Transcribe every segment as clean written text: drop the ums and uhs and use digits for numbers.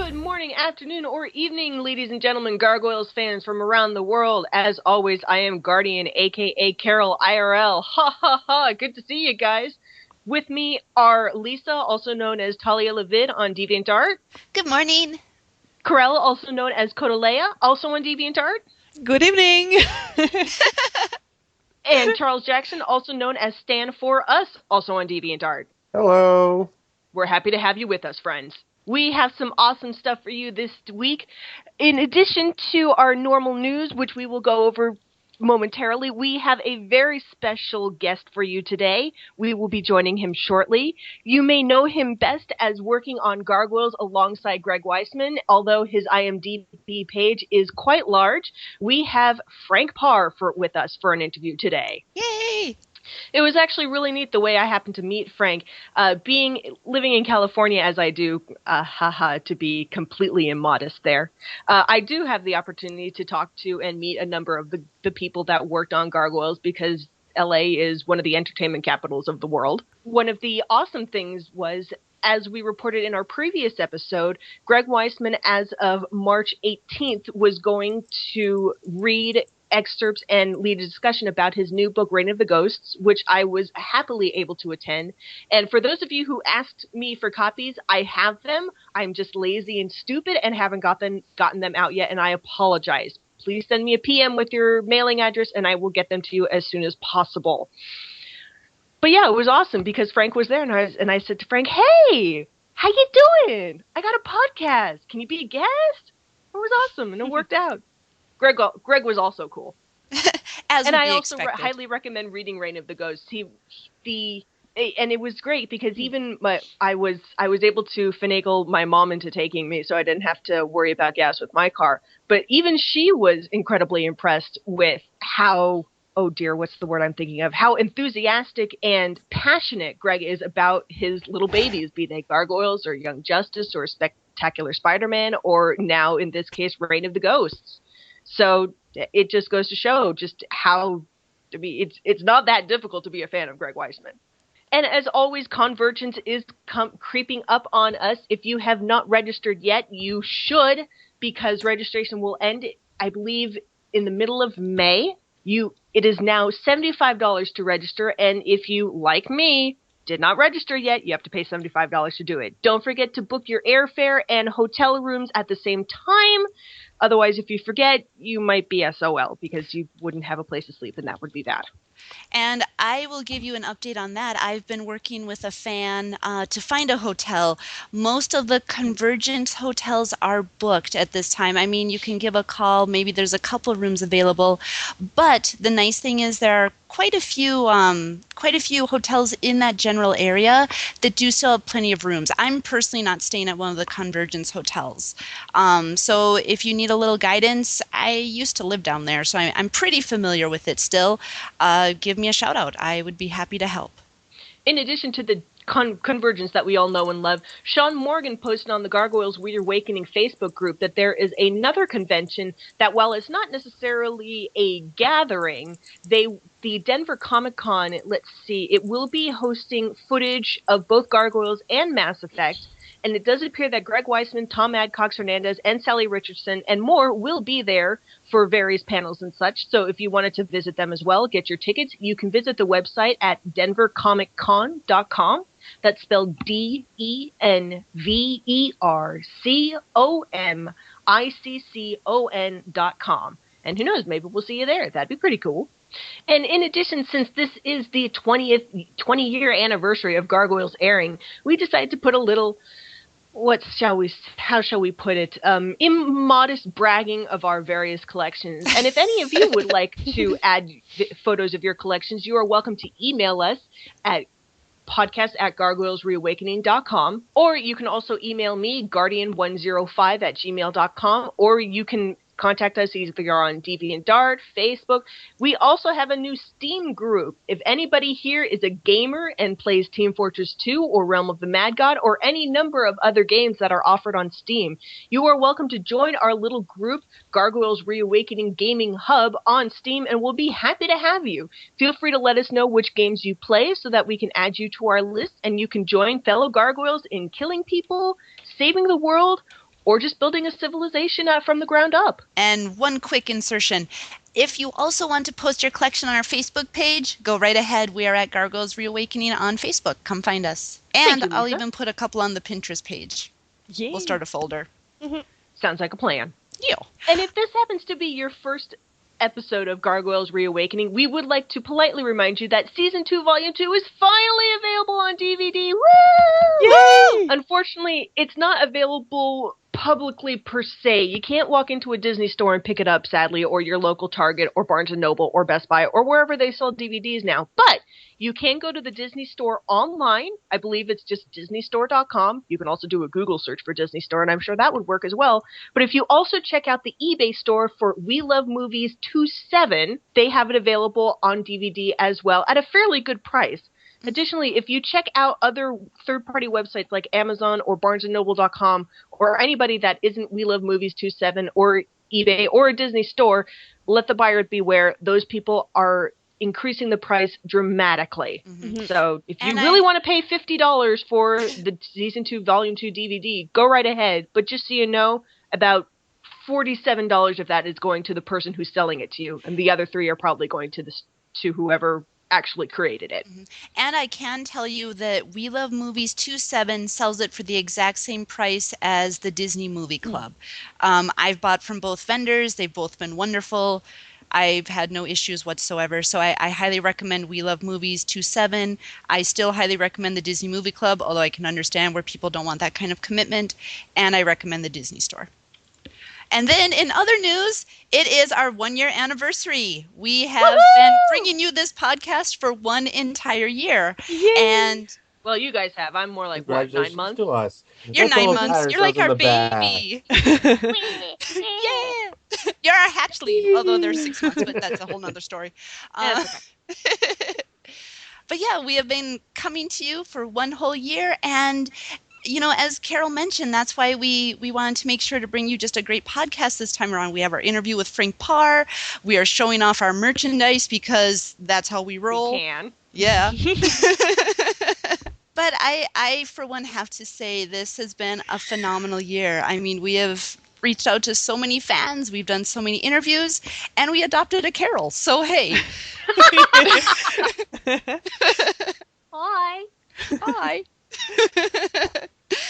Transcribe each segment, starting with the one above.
Good morning, afternoon, or evening, ladies and gentlemen, Gargoyles fans from around the world. As always, I am Guardian, aka Carol IRL. Ha ha ha, good to see you guys. With me are Lisa, also known as Talia Levid on DeviantArt. Good morning. Corella, also known as Kodalea, also on DeviantArt. Good evening. And Charles Jackson, also known as Stan for Us, also on DeviantArt. Hello. We're happy to have you with us, friends. We have some awesome stuff for you this week. In addition to our normal news, which we will go over momentarily, we have a very special guest for you today. We will be joining him shortly. You may know him best as working on Gargoyles alongside Greg Weisman, although his IMDb page is quite large. We have Frank Paur with us for an interview today. Yay! It was actually really neat the way I happened to meet Frank. Living in California as I do, to be completely immodest there. I do have the opportunity to talk to and meet a number of the people that worked on Gargoyles because LA is one of the entertainment capitals of the world. One of the awesome things was, as we reported in our previous episode, Greg Weisman, as of March 18th, was going to read excerpts and lead a discussion about his new book, Reign of the Ghosts, which I was happily able to attend. And for those of you who asked me for copies, I have them. I'm just lazy and stupid and haven't gotten them out yet, and I apologize. Please send me a PM with your mailing address, and I will get them to you as soon as possible. But yeah, it was awesome because Frank was there, and I said to Frank, "Hey, how you doing? I got a podcast. Can you be a guest?" It was awesome, and it worked out. Greg was also cool. And I also highly recommend reading Reign of the Ghosts. And it was great because even I was able to finagle my mom into taking me, so I didn't have to worry about gas with my car. But even she was incredibly impressed with how, oh dear, what's the word I'm thinking of? How enthusiastic and passionate Greg is about his little babies, be they Gargoyles or Young Justice or Spectacular Spider-Man, or now in this case, Reign of the Ghosts. So it just goes to show just how, it's not that difficult to be a fan of Greg Weisman. And as always, CONvergence is creeping up on us. If you have not registered yet, you should, because registration will end, I believe, in the middle of May. It is now $75 to register, and if you, like me, did not register yet, you have to pay $75 to do it. Don't forget to book your airfare and hotel rooms at the same time. Otherwise, if you forget, you might be SOL because you wouldn't have a place to sleep, and that would be bad. And I will give you an update on that. I've been working with a fan to find a hotel. Most of the CONvergence hotels are booked at this time. I mean, you can give a call. Maybe there's a couple of rooms available. But the nice thing is there are quite a few hotels in that general area that do still have plenty of rooms. I'm personally not staying at one of the CONvergence hotels. So if you need a little guidance, I used to live down there, so I'm pretty familiar with it still. Give me a shout out. I would be happy to help. In addition to the CONvergence that we all know and love, Sean Morgan posted on the Gargoyles Reawakening Facebook group that there is another convention that, while it's not necessarily a gathering, the Denver Comic Con, it will be hosting footage of both Gargoyles and Mass Effect. And it does appear that Greg Weisman, Tom Adcox-Hernandez, and Sally Richardson, and more will be there for various panels and such. So if you wanted to visit them as well, get your tickets. You can visit the website at denvercomiccon.com. That's spelled DenverComicCon.com. And who knows, maybe we'll see you there. That'd be pretty cool. And in addition, since this is the 20-year anniversary of Gargoyles airing, we decided to put a little, how shall we put it, immodest bragging of our various collections. And if any of you would like to add photos of your collections, you are welcome to email us at podcast@gargoylesreawakening.com, or you can also email me, guardian105@gmail.com, or you can contact us either on DeviantArt, Facebook. We also have a new Steam group. If anybody here is a gamer and plays Team Fortress 2 or Realm of the Mad God or any number of other games that are offered on Steam, you are welcome to join our little group, Gargoyles Reawakening Gaming Hub, on Steam, and we'll be happy to have you. Feel free to let us know which games you play so that we can add you to our list, and you can join fellow gargoyles in killing people, saving the world, or just building a civilization from the ground up. And one quick insertion. If you also want to post your collection on our Facebook page, go right ahead. We are at Gargoyles Reawakening on Facebook. Come find us. And Thank you, I'll Lisa. even put a couple on the Pinterest page. Yay. We'll start a folder. Mm-hmm. Sounds like a plan. Yeah. And if this happens to be your first episode of Gargoyles Reawakening, we would like to politely remind you that Season 2, Volume 2 is finally available on DVD. Woo! Yay! Unfortunately, it's not available publicly per se. You can't walk into a Disney store and pick it up, sadly, or your local Target or Barnes & Noble or Best Buy or wherever they sell DVDs now. But you can go to the Disney Store online. I believe it's just disneystore.com. You can also do a Google search for Disney Store, and I'm sure that would work as well. But if you also check out the eBay store for We Love Movies 27, they have it available on DVD as well at a fairly good price. Additionally, if you check out other third-party websites like Amazon or BarnesandNoble.com or anybody that isn't We Love Movies 27 or eBay or a Disney store, let the buyer beware. Those people are increasing the price dramatically. Mm-hmm. So if you really want to pay $50 for the Season 2, Volume 2 DVD, go right ahead. But just so you know, about $47 of that is going to the person who's selling it to you, and the other $3 are probably going to whoever actually created it. Mm-hmm. And I can tell you that We Love Movies 27 sells it for the exact same price as the Disney Movie Club. I've bought from both vendors. They've both been wonderful. I've had no issues whatsoever. So I highly recommend We Love Movies 27. I still highly recommend the Disney Movie Club, although I can understand where people don't want that kind of commitment. And I recommend the Disney Store. And then in other news, it is our 1-year anniversary. We have been bringing you this podcast for 1 entire year. Yay! And well, you guys have. I'm more like, what, 9 months? To us. You're That's 9 months. You're like our baby. Yeah. You're our hatchling, although they're 6 months, but that's a whole nother story. But yeah, we have been coming to you for 1 whole year, and you know, as Carol mentioned, that's why we wanted to make sure to bring you just a great podcast this time around. We have our interview with Frank Paur. We are showing off our merchandise because that's how we roll. We can. Yeah. But I, for one, have to say this has been a phenomenal year. I mean, we have reached out to so many fans. We've done so many interviews, and we adopted a Carol. So, hey. Hi. Hi.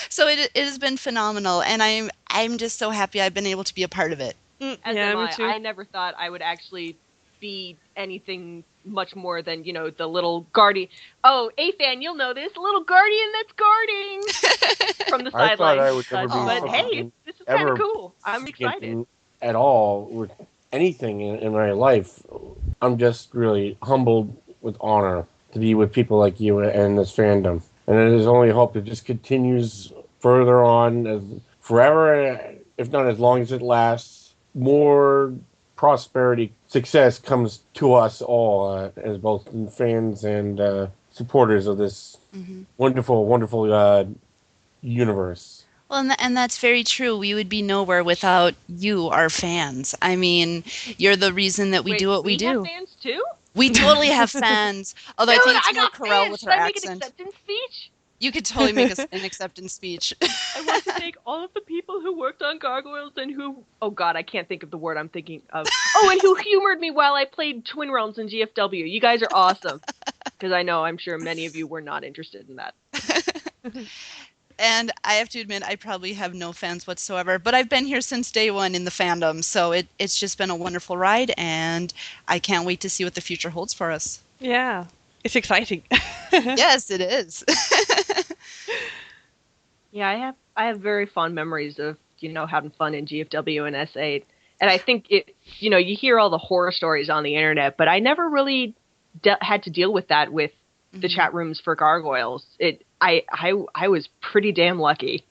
So it has been phenomenal, and I'm just so happy I've been able to be a part of it. As am I. I never thought I would actually be anything much more than, you know, the little guardian. Oh, A-Fan, you'll know this. The little guardian that's guarding from the sidelines. I thought I would never be but hey, this is kind of cool. I'm excited. At all with anything in my life. I'm just really humbled with honor to be with people like you and this fandom. And it is only hope it just continues further on as forever, if not as long as it lasts. More prosperity, success comes to us all as both fans and supporters of this wonderful, wonderful universe. Well, and that's very true. We would be nowhere without you, our fans. I mean, you're the reason that we do what we do. We have fans too? We totally have fans. Although Dude, I think it's more Corel with her accent. Should I make an acceptance speech? You could totally make an acceptance speech. I want to thank all of the people who worked on Gargoyles and who... Oh, God, I can't think of the word I'm thinking of. Oh, and who humored me while I played Twin Realms in GFW. You guys are awesome. Because I'm sure many of you were not interested in that. And I have to admit, I probably have no fans whatsoever. But I've been here since day one in the fandom. So it's just been a wonderful ride. And I can't wait to see what the future holds for us. Yeah, it's exciting. Yes, it is. Yeah, I have very fond memories of, having fun in GFW and S8. And I think you hear all the horror stories on the internet, but I never really had to deal with that with the chat rooms for Gargoyles. I was pretty damn lucky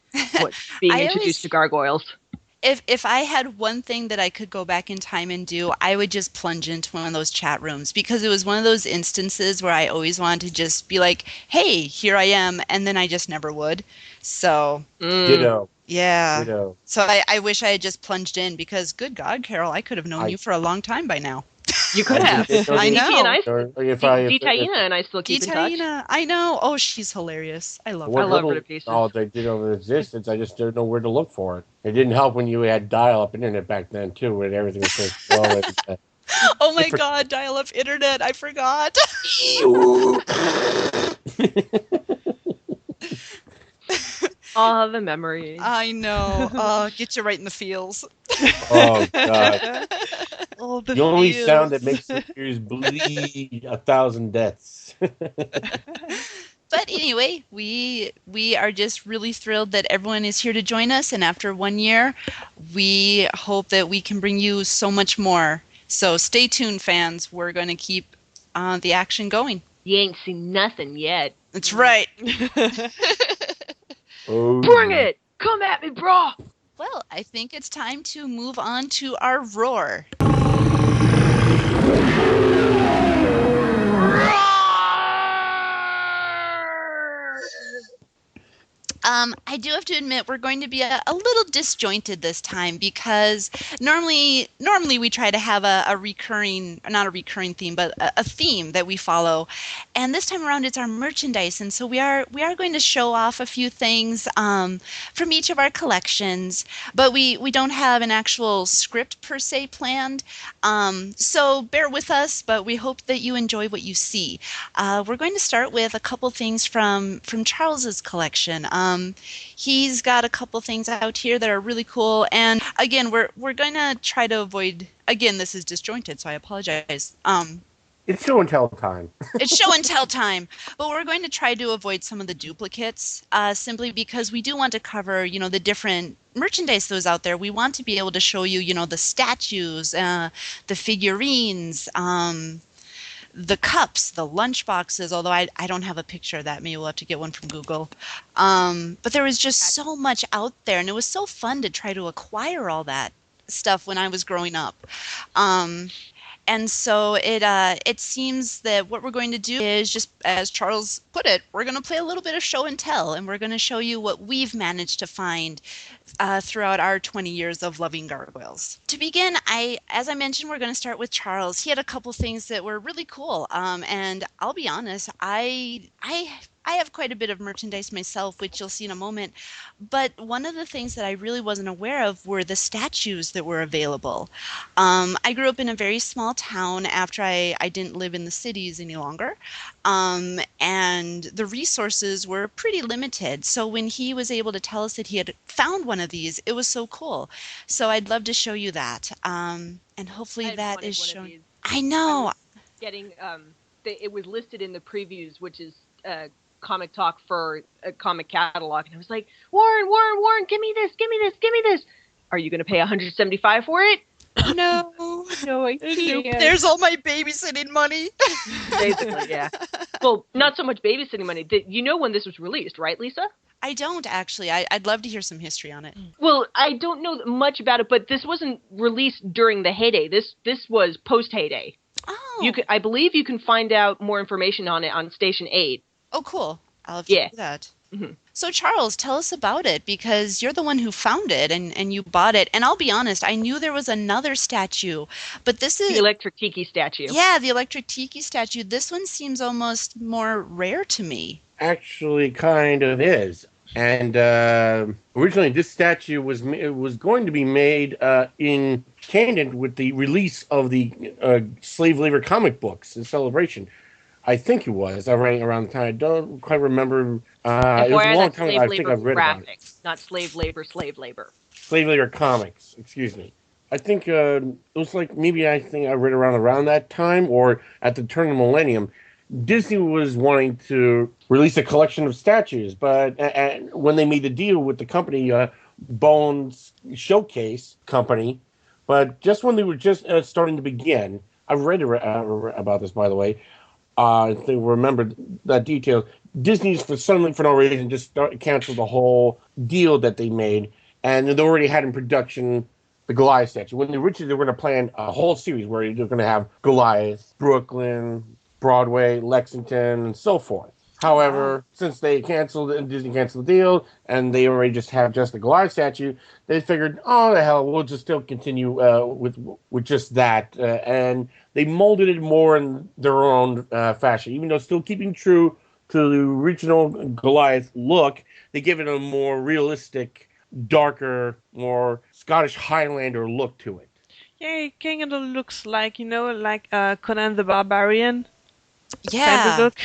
being introduced to Gargoyles. If I had one thing that I could go back in time and do, I would just plunge into one of those chat rooms, because it was one of those instances where I always wanted to just be like, hey, here I am, and then I just never would. So, Ditto. Yeah. Ditto. So I wish I had just plunged in, because good God, Carol, I could have known you for a long time by now. You could have. I know. DT and I, if Taina and I still keep in touch. Taina, I know. Oh, she's hilarious. I love her. I love her little to pieces. knowledge I did of its existence, I just didn't know where to look for it. It didn't help when you had dial-up internet back then too, when everything was so slow. Oh my God, dial-up internet! I forgot. All the memories. I know. Oh, get you right in the feels. Oh God! All The only feels. sound that makes the ears bleed 1,000 deaths. But anyway, we are just really thrilled that everyone is here to join us, and after 1 year, we hope that we can bring you so much more. So stay tuned, fans. We're going to keep the action going. You ain't seen nothing yet. That's right. Oh, Bring it! Come at me, bro! Well, I think it's time to move on to our roar. I do have to admit we're going to be a little disjointed this time because normally we try to have a recurring, not a recurring theme, but a theme that we follow. And this time around it's our merchandise. And so we are going to show off a few things from each of our collections, but we don't have an actual script per se planned. So bear with us, but we hope that you enjoy what you see. We're going to start with a couple things from Charles's collection. He's got a couple things out here that are really cool, and again, we're going to try to avoid. Again, this is disjointed, so I apologize. it's show and tell time. It's show and tell time, but we're going to try to avoid some of the duplicates, simply because we do want to cover, the different merchandise those out there. We want to be able to show you, the statues, the figurines, the cups, the lunch boxes, although I don't have a picture of that. Maybe we'll have to get one from Google. But there was just so much out there, and it was so fun to try to acquire all that stuff when I was growing up. And so it seems that what we're going to do is just, as Charles put it, we're going to play a little bit of show and tell, and we're going to show you what we've managed to find throughout our 20 years of loving gargoyles. To begin, as I mentioned, we're going to start with Charles. He had a couple things that were really cool, and I'll be honest, I have quite a bit of merchandise myself, which you'll see in a moment, but one of the things that I really wasn't aware of were the statues that were available. I grew up in a very small town after I didn't live in the cities any longer, and the resources were pretty limited. So when he was able to tell us that he had found one of these, it was so cool. So I'd love to show you that, and hopefully that is shown. I know. Getting it was listed in the previews, which is comic talk for a comic catalog, and I was like, Warren, give me this. Are you going to pay $175 for it? No, I can't. There's all my babysitting money. Basically, yeah. Well, not so much babysitting money. You know when this was released, right, Lisa? I don't actually. I'd love to hear some history on it. Well, I don't know much about it, but this wasn't released during the heyday. This was post heyday. Oh. I believe you can find out more information on it on Station 8. Oh, cool. I'll have to do that. Mm-hmm. So, Charles, tell us about it, because you're the one who found it and you bought it. And I'll be honest, I knew there was another statue, but this is... The Electric Tiki statue. Yeah, the Electric Tiki statue. This one seems almost more rare to me. Actually, kind of is. And originally, this statue was going to be made in tandem with the release of the slave labor comic books in celebration. I think it was around the time. I don't quite remember. It was a long time ago. I think I've read about it. Not slave labor. Slave labor comics. Excuse me. I think it was like I think I read around that time, or at the turn of the millennium. Disney was wanting to release a collection of statues, but when they made the deal with the company, Bones Showcase Company, but just when they were just starting to begin, I read about this, by the way. I think remember that detail. Disney, for no reason, just canceled the whole deal that they made, and they already had in production the Goliath statue. When originally they were going to plan a whole series where they're going to have Goliath, Brooklyn, Broadway, Lexington, and so forth. However, since they canceled and Disney canceled the deal, and they already just have just the Goliath statue, they figured, oh the hell, we'll just still continue with just that, and they molded it more in their own fashion, even though still keeping true to the original Goliath look. They give it a more realistic, darker, more Scottish Highlander look to it. Yeah, it kind of looks like, like Conan the Barbarian kind of Yeah, look.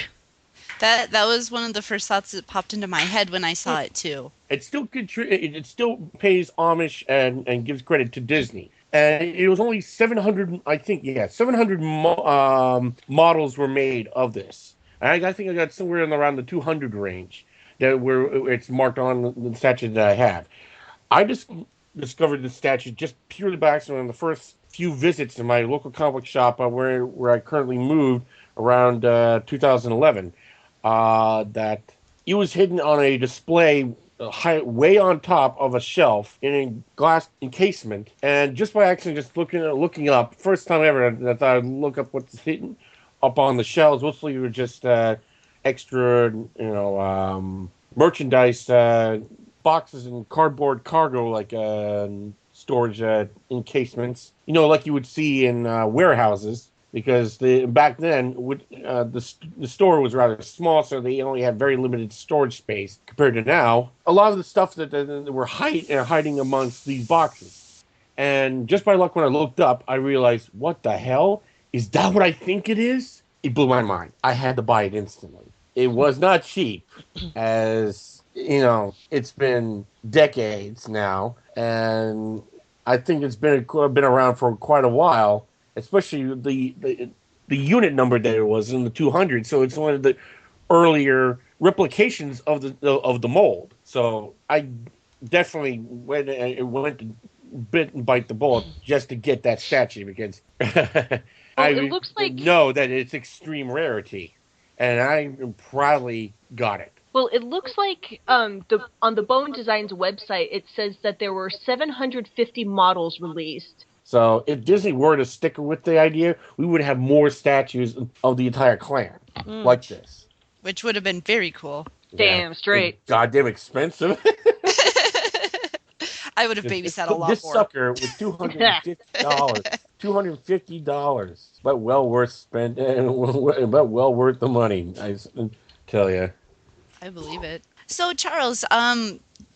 that was one of the first thoughts that popped into my head when I saw it too. It still it still pays homage and gives credit to Disney. And it was only 700, I think, 700 models were made of this. And I think I got somewhere in around the 200 range that where it's marked on the statue that I have. I just discovered the statue just purely by accident on the first few visits to my local comic shop where I currently moved around 2011. That it was hidden on a display way on top of a shelf in a glass encasement, and just by accident, just looking up, first time ever, I thought I'd look up what's hidden up on the shelves. Mostly were just extra, merchandise boxes and cardboard cargo, like storage encasements, like you would see in warehouses. Because back then, the store was rather small, so they only had very limited storage space compared to now. A lot of the stuff that were hiding amongst these boxes. And just by luck, when I looked up, I realized, what the hell? Is that what I think it is? It blew my mind. I had to buy it instantly. It was not cheap, as, it's been decades now. And I think it's been around for quite a while. Especially the unit number that it was in the 200, so it's one of the earlier replications of the mold. So I definitely went to bit and bite the bullet just to get that statue, because it looks like know that it's extreme rarity, and I proudly got it. Well, it looks like on the Bone Designs website, it says that there were 750 models released. So if Disney were to stick with the idea, we would have more statues of the entire clan like this. Which would have been very cool. Damn straight. It's goddamn expensive. I would have babysat a lot more. This sucker with $250. $250. But well worth spending, but well worth the money, I tell you. I believe it. So, Charles,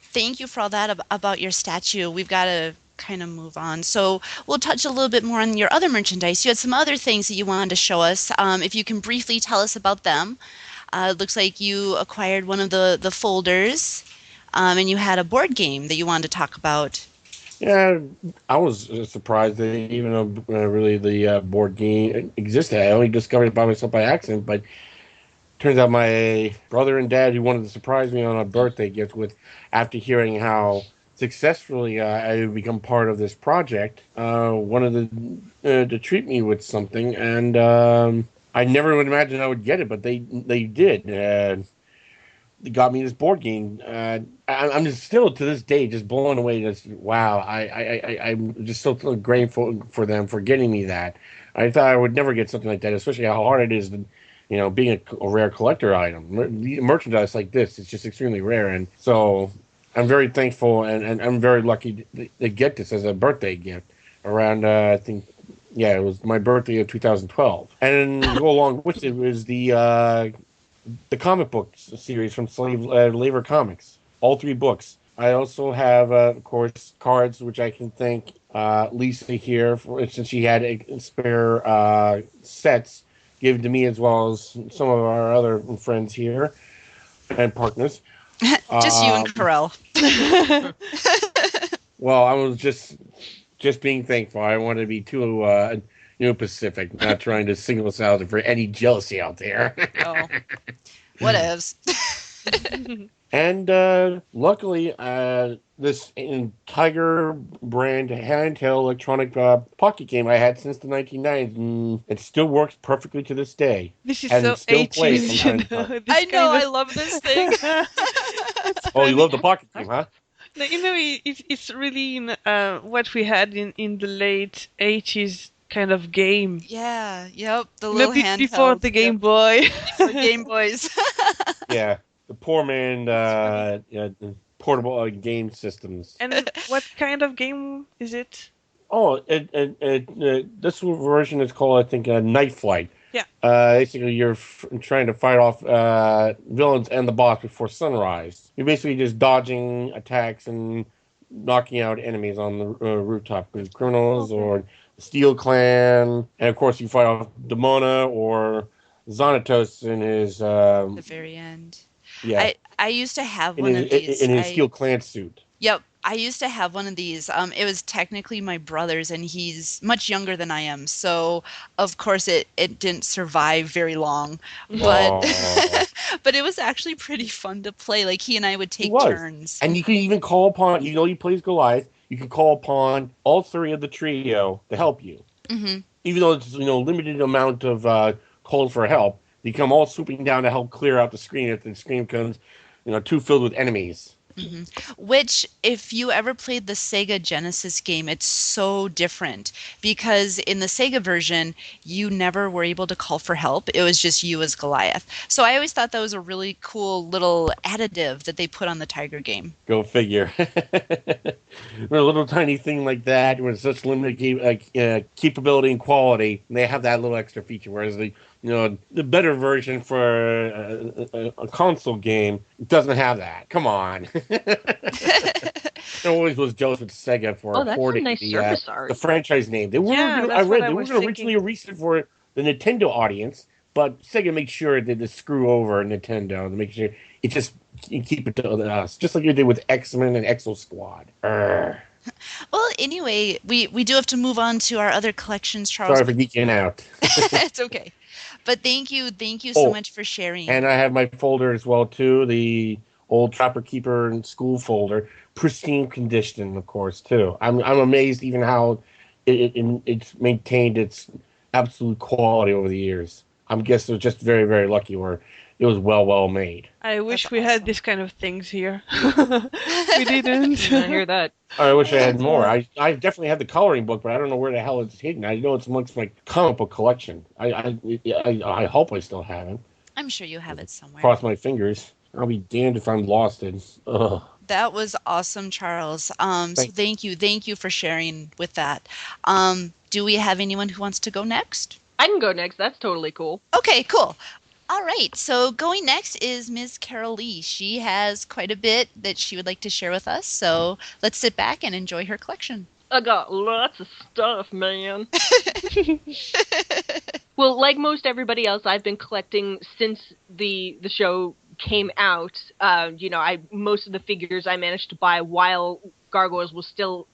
thank you for all that about your statue. We've got to kind of move on. So we'll touch a little bit more on your other merchandise. You had some other things that you wanted to show us. If you can briefly tell us about them. It looks like you acquired one of the folders, and you had a board game that you wanted to talk about. Yeah, I was surprised that even really the board game existed. I only discovered it by myself by accident, but turns out my brother and dad, who wanted to surprise me on a birthday gift after hearing how successfully I become part of this project, wanted to treat me with something, and I never would imagine I would get it, but they did. They got me this board game. I'm just still to this day just blown away. Just wow! I'm just so grateful for them for getting me that. I thought I would never get something like that, especially how hard it is to, being a rare collector item. Merchandise like this is just extremely rare, and so I'm very thankful, and I'm very lucky to get this as a birthday gift around, I think, it was my birthday of 2012. And go along with it was the comic book series from Slave Labor Comics, all 3 books. I also have, of course, cards, which I can thank Lisa here, since she had spare sets given to me, as well as some of our other friends here and partners. Just you and Carell. Well, I was just being thankful. I want to be too Pacific, not trying to single us out for any jealousy out there. Oh, whatevs. And luckily, this Tiger brand handheld electronic pocket game I had since the 1990s, it still works perfectly to this day. This is and so still 80s, I know, I love this thing. Oh, you love the pocket game, huh? No, it's really what we had in the late 80s kind of game. Yeah, yep, the little handheld. Before the Game Boy. Before Game Boys. Yeah, the poor man portable game systems. And what kind of game is it? Oh, this version is called, I think, Night Flight. Yeah. Basically, you're trying to fight off villains and the boss before sunrise. You're basically just dodging attacks and knocking out enemies on the rooftop. There's criminals or the Steel Clan, and of course, you fight off Demona or Xanatos in his. The very end. Yeah. I used to have one of these. In his Steel Clan suit. Yep. I used to have one of these. It was technically my brother's, and he's much younger than I am. So, of course, it didn't survive very long. But but it was actually pretty fun to play. Like, he and I would take turns. And you can even call upon, he plays Goliath, you can call upon all three of the trio to help you. Mm-hmm. Even though it's, limited amount of calls for help, they come all swooping down to help clear out the screen if the screen becomes, too filled with enemies. Mm-hmm. Which, if you ever played the Sega Genesis game, it's so different because in the Sega version, you never were able to call for help. It was just you as Goliath. So I always thought that was a really cool little additive that they put on the Tiger game. Go figure. A little tiny thing like that with such limited capability and quality, and they have that little extra feature, whereas the better version for a console game doesn't have that. Come on. I always was jealous with Sega for affording nice the franchise name. They were going to originally release it for the Nintendo audience, but Sega made sure to screw over Nintendo to make sure it just keep it to us, just like you did with X-Men and Exo Squad. Well, anyway, we do have to move on to our other collections, Charles. Sorry for geeking out. It's okay. But thank you so much for sharing. And I have my folder as well, too, the old Trapper Keeper and School folder, pristine condition, of course, too. I'm amazed even how it's maintained its absolute quality over the years. I guess they're just very, very lucky where it was well made. I wish we had this kind of things here. We didn't. I hear that. I wish I had more. I definitely had the coloring book, but I don't know where the hell it's hidden. I know it's amongst my comic book collection. I hope I still have it. I'm sure you have it somewhere. Cross my fingers. I'll be damned if I'm lost it. Ugh. That was awesome, Charles. So thank you for sharing with that. Do we have anyone who wants to go next? I can go next. That's totally cool. Okay, cool. All right, so going next is Ms. Carol Lee. She has quite a bit that she would like to share with us, so let's sit back and enjoy her collection. I got lots of stuff, man. Well, like most everybody else, I've been collecting since the show came out. Most of the figures I managed to buy while Gargoyles was still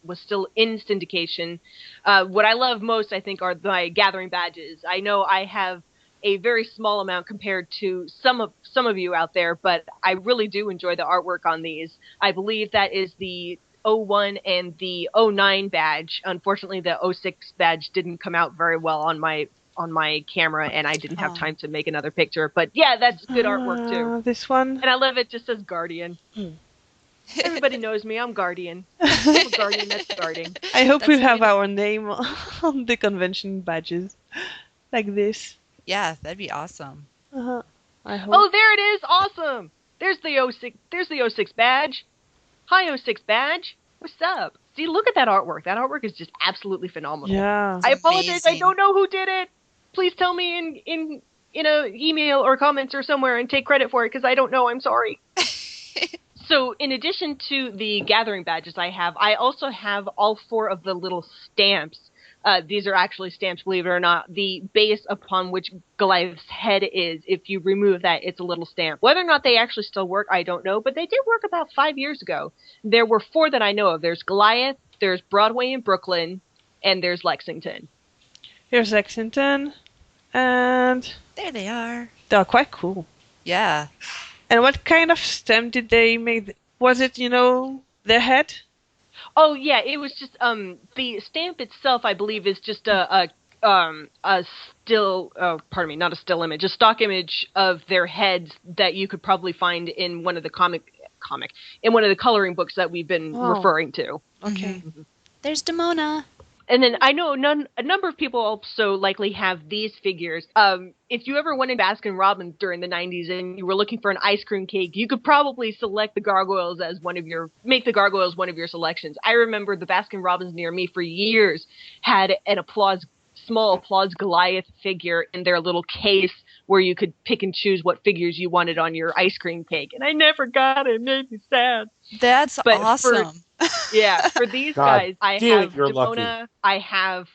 in syndication. What I love most, I think, are my gathering badges. I know I have a very small amount compared to some of you out there, but I really do enjoy the artwork on these. I believe that is the 01 and the 09 badge. Unfortunately, the 06 badge didn't come out very well on my camera, and I didn't have time to make another picture. But yeah, that's good artwork too. This one. And I love it. Just says Guardian. Everybody knows me. I'm Guardian. I'm a Guardian that's guarding. I hope we have our name on the convention badges, like this. Yeah, that'd be awesome. I hope. Oh, there it is! Awesome. There's the 06. There's the 06 badge. Hi, 06 badge. What's up? See, look at that artwork. That artwork is just absolutely phenomenal. Yeah. I apologize. Amazing. I don't know who did it. Please tell me in a email or comments or somewhere and take credit for it because I don't know. I'm sorry. So, in addition to the gathering badges I also have all 4 of the little stamps. These are actually stamps, believe it or not. The base upon which Goliath's head is, if you remove that, it's a little stamp. Whether or not they actually still work, I don't know, but they did work about 5 years ago. There were 4 that I know of. There's Goliath, there's Broadway in Brooklyn, and there's Lexington. Here's Lexington, and There they are. they're quite cool. Yeah. And what kind of stamp did they make? Was it, their head? Oh yeah, it was just the stamp itself. I believe is just a still. Pardon me, not a still image, a stock image of their heads that you could probably find in one of the comic in one of the coloring books that we've been referring to. Okay. There's Demona. And then I know a number of people also likely have these figures. If you ever went in Baskin Robbins during the 90s and you were looking for an ice cream cake, you could probably select the Gargoyles as make the Gargoyles one of your selections. I remember the Baskin Robbins near me for years had an small Applause Goliath figure in their little case where you could pick and choose what figures you wanted on your ice cream cake. And I never got it. It made me sad. That's awesome. For these God guys, I damn have it, you're Demona, lucky.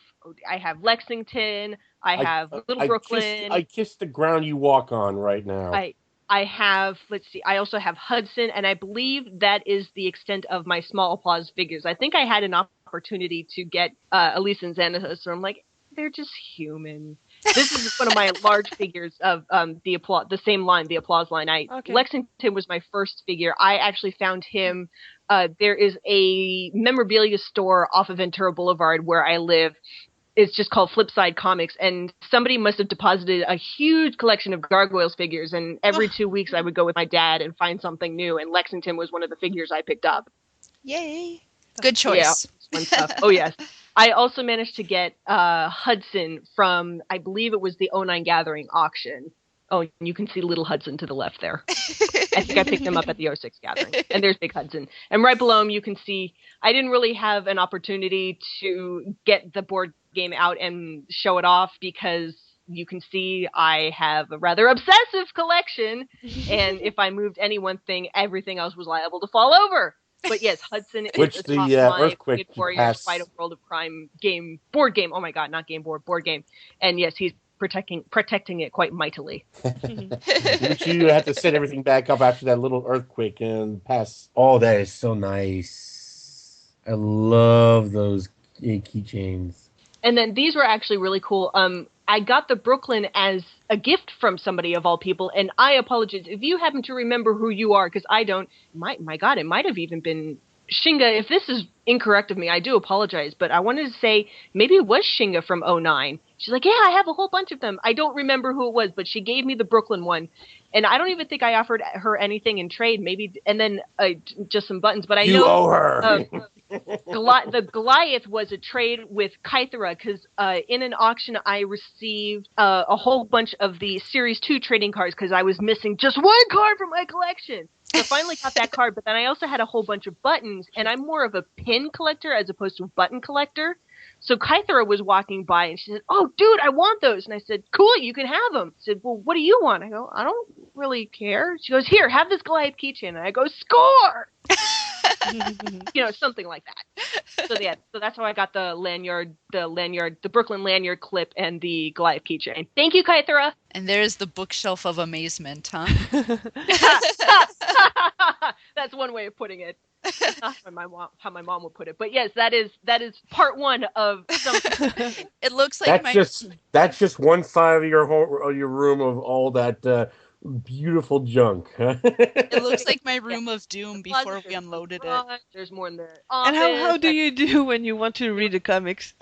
I have Lexington, I have Little Brooklyn. I kiss the ground you walk on right now. I have, let's see, I also have Hudson, and I believe that is the extent of my small Applause figures. I think I had an opportunity to get Elise and Xanatos, so I'm like, they're just human. This is one of my large figures of the same line, the Applause line. Lexington was my first figure. I actually found him. There is a memorabilia store off of Ventura Boulevard where I live. It's just called Flipside Comics, and somebody must have deposited a huge collection of Gargoyles figures, and every 2 weeks I would go with my dad and find something new, and Lexington was one of the figures I picked up. Yay. Good choice. Yeah, fun stuff. Oh, yes. I also managed to get Hudson from, I believe it was the '09 Gathering auction. Oh, and you can see little Hudson to the left there. I think I picked him up at the '06 Gathering. And there's Big Hudson. And right below him, you can see, I didn't really have an opportunity to get the board game out and show it off because you can see I have a rather obsessive collection. And if I moved any one thing, everything else was liable to fall over. But yes, Hudson is a top earthquake Warriors Fight a World of Crime board game. Oh my God, not game board game. And yes, he's protecting it quite mightily. Which you have to set everything back up after that little earthquake and pass. Oh, that is so nice. I love those keychains. And then these were actually really cool. I got the Brooklyn as a gift from somebody of all people, and I apologize if you happen to remember who you are, because I don't. My God, it might have even been Shinga. If this is incorrect of me, I do apologize, but I wanted to say maybe it was Shinga from '09. She's like, yeah, I have a whole bunch of them. I don't remember who it was, but she gave me the Brooklyn one, and I don't even think I offered her anything in trade. Maybe, and then just some buttons. But I know you owe her. The Goliath was a trade with Kythera because in an auction I received a whole bunch of the Series 2 trading cards because I was missing just one card from my collection. So I finally got that card, but then I also had a whole bunch of buttons, and I'm more of a pin collector as opposed to a button collector. So Kythera was walking by, and she said, oh, dude, I want those. And I said, cool, you can have them. I said, well, what do you want? I go, I don't really care. She goes, here, have this Goliath keychain. And I go, score! Something like that. So that's how I got the Brooklyn lanyard clip and the Goliath keychain. Thank you, Kythera. And there's the bookshelf of amazement, huh? That's one way of putting it. That's not how my mom would put it. But yes, that is part one of something. It looks like that's just one side of your room of all that beautiful junk. It looks like my room of doom before we unloaded it. There's more in there. And how do you do when you want to read the comics?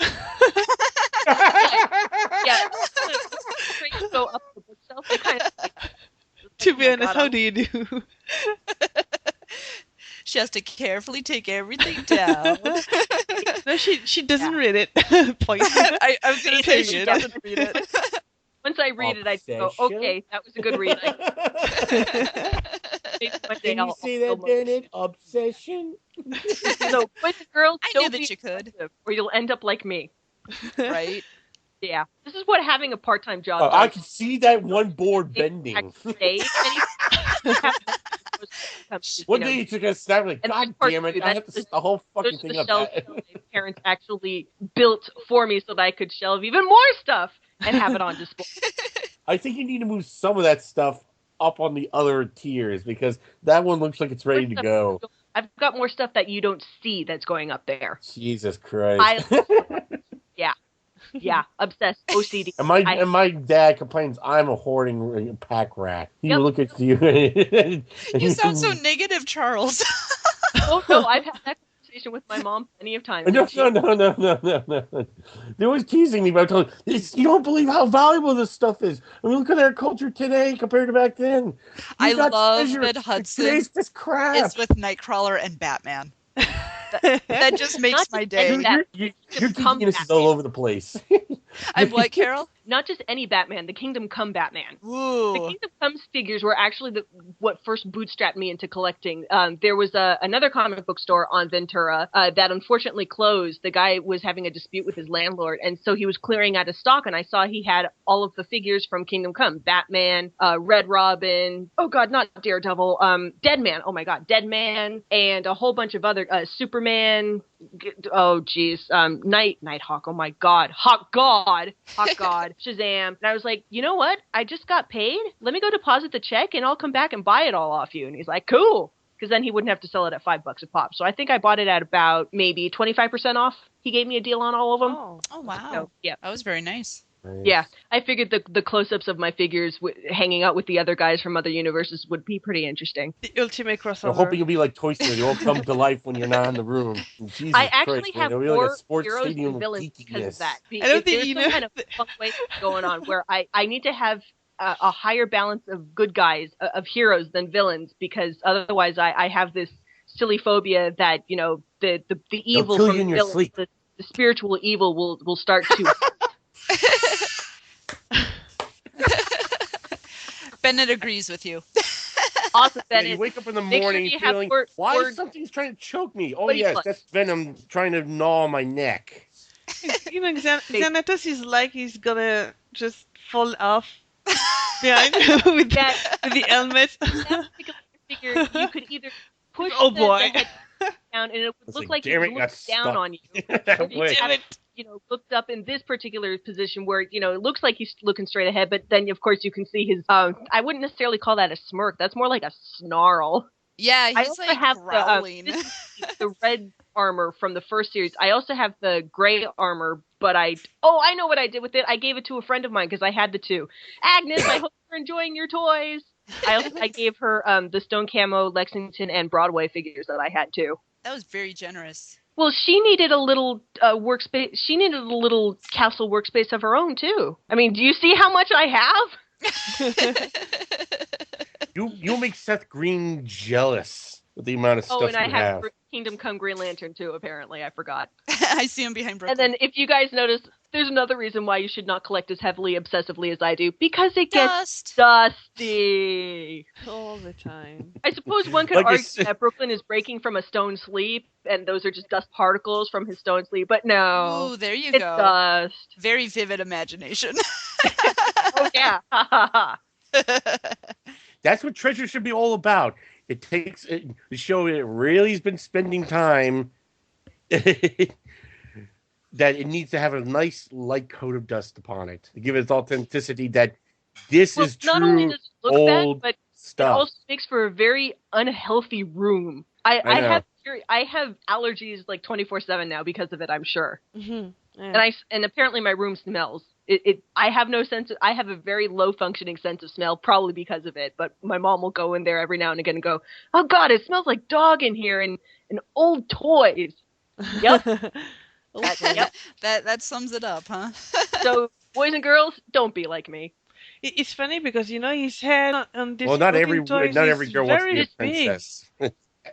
Yeah. Go up the bookshelf. To be honest, how do you do? She has to carefully take everything down. No, she doesn't read it. Point. I was going to say she doesn't read it. Once I read it, I go, okay, that was a good read. Can you see that, Bennett? Obsession? So, but the girls, I knew that you could. Or you'll end up like me. Right? Yeah. This is what having a part-time job does. I can see that one board bending. One day you took a snap like, God damn it, I have to set the whole fucking thing up. My parents actually built for me so that I could shelve even more stuff and have it on display. I think you need to move some of that stuff up on the other tiers because that one looks like it's ready to go. I've got more stuff that you don't see that's going up there. Jesus Christ. Yeah, obsessed, OCD. And my dad complains I'm a hoarding pack rat. He will look at you. You sound so negative, Charles. Oh no, I've had that conversation with my mom plenty of times. No. They're always teasing me about telling you don't believe how valuable this stuff is. I mean, look at our culture today compared to back then. I love that Hudson this crap. is with Nightcrawler and Batman. That just makes Not my just day. any Batman. Your Come geekiness is all over the place. I'm what, Carol? Not just any Batman, the Kingdom Come Batman. The Ooh. Kingdom Come figures were actually what first bootstrapped me into collecting. There was another comic book store on Ventura that unfortunately closed. The guy was having a dispute with his landlord, and so he was clearing out his stock, and I saw he had all of the figures from Kingdom Come. Batman, Red Robin, oh god, not Daredevil, Deadman, oh my god, Deadman, and a whole bunch of other, Superman, oh geez, Nighthawk, oh my god, Hawk God, Shazam. And I was like, you know what? I just got paid. Let me go deposit the check and I'll come back and buy it all off you. And he's like, cool. Because then he wouldn't have to sell it at $5 a pop. So I think I bought it at about maybe 25% off. He gave me a deal on all of them. Oh. Wow. So, yeah. That was very nice. Nice. Yeah, I figured the close-ups of my figures hanging out with the other guys from other universes would be pretty interesting. The ultimate crossover. I'm hoping you'll be like Toy Story. They all come to life when you're not in the room. Jesus I actually Christ, have man. It'll be more like a sports heroes stadium and of villains because of geekiness. that. I don't think There's you some know. kind of fun way going on where I need to have a higher balance of good guys, of heroes than villains, because otherwise I have this silly phobia that, you know, the evil kill you from in your villains, sleep. the spiritual evil will start to... Bennett agrees with you. Awesome, Yeah, Bennett. you wake up in the Make sure morning you have feeling, word- why word- something's trying to choke me? Oh Buddy yes, plus. that's Venom trying to gnaw my neck. You know, Xanatos is like he's gonna just fall off behind with the helmet. That particular figure, you could either push Oh, the boy. head down, and it would It's look like, like damn it it, looked got down stuck. on you. That You way. have, you know, looked up in this particular position where, you know, it looks like he's looking straight ahead, but then of course you can see his. I wouldn't necessarily call that a smirk. That's more like a snarl. Yeah, I he's also like have growling. the red armor from the first series. I also have the gray armor, but I know what I did with it. I gave it to a friend of mine because I had the two. Agnes, I hope you're enjoying your toys. I gave her the Stone Camo, Lexington, and Broadway figures that I had too. That was very generous. Well, she needed a little workspace. She needed a little castle workspace of her own too. I mean, do you see how much I have? You'll make Seth Green jealous with the amount of stuff Oh, and I you have have. Kingdom Come Green Lantern too. Apparently, I forgot. I see him behind Brooklyn. And then, if you guys notice, there's another reason why you should not collect as heavily, obsessively as I do, because it gets Dust. dusty. All the time. I suppose one could Like I argue said- that Brooklyn is breaking from a stone sleep, and those are just dust particles from his stone sleep. But no, Ooh, there you it's go. dust. Very vivid imagination. Oh yeah. That's what treasure should be all about. It takes it to show it really has been spending time. That it needs to have a nice light coat of dust upon it to give it its authenticity. That this Well, is not only true does it look old bad, but it stuff. also makes for a very unhealthy room. I know. have allergies like 24/7 now because of it. I'm sure. Mm-hmm. And apparently my room smells. I have no sense. I have a very low functioning sense of smell, probably because of it. But my mom will go in there every now and again and go, "Oh God, it smells like dog in here and old toys." Yep. Yep. That sums it up, huh? So boys and girls, don't be like me. It's funny because you know his head on this. Well, not every toys not is every girl wants to be a very big. princess.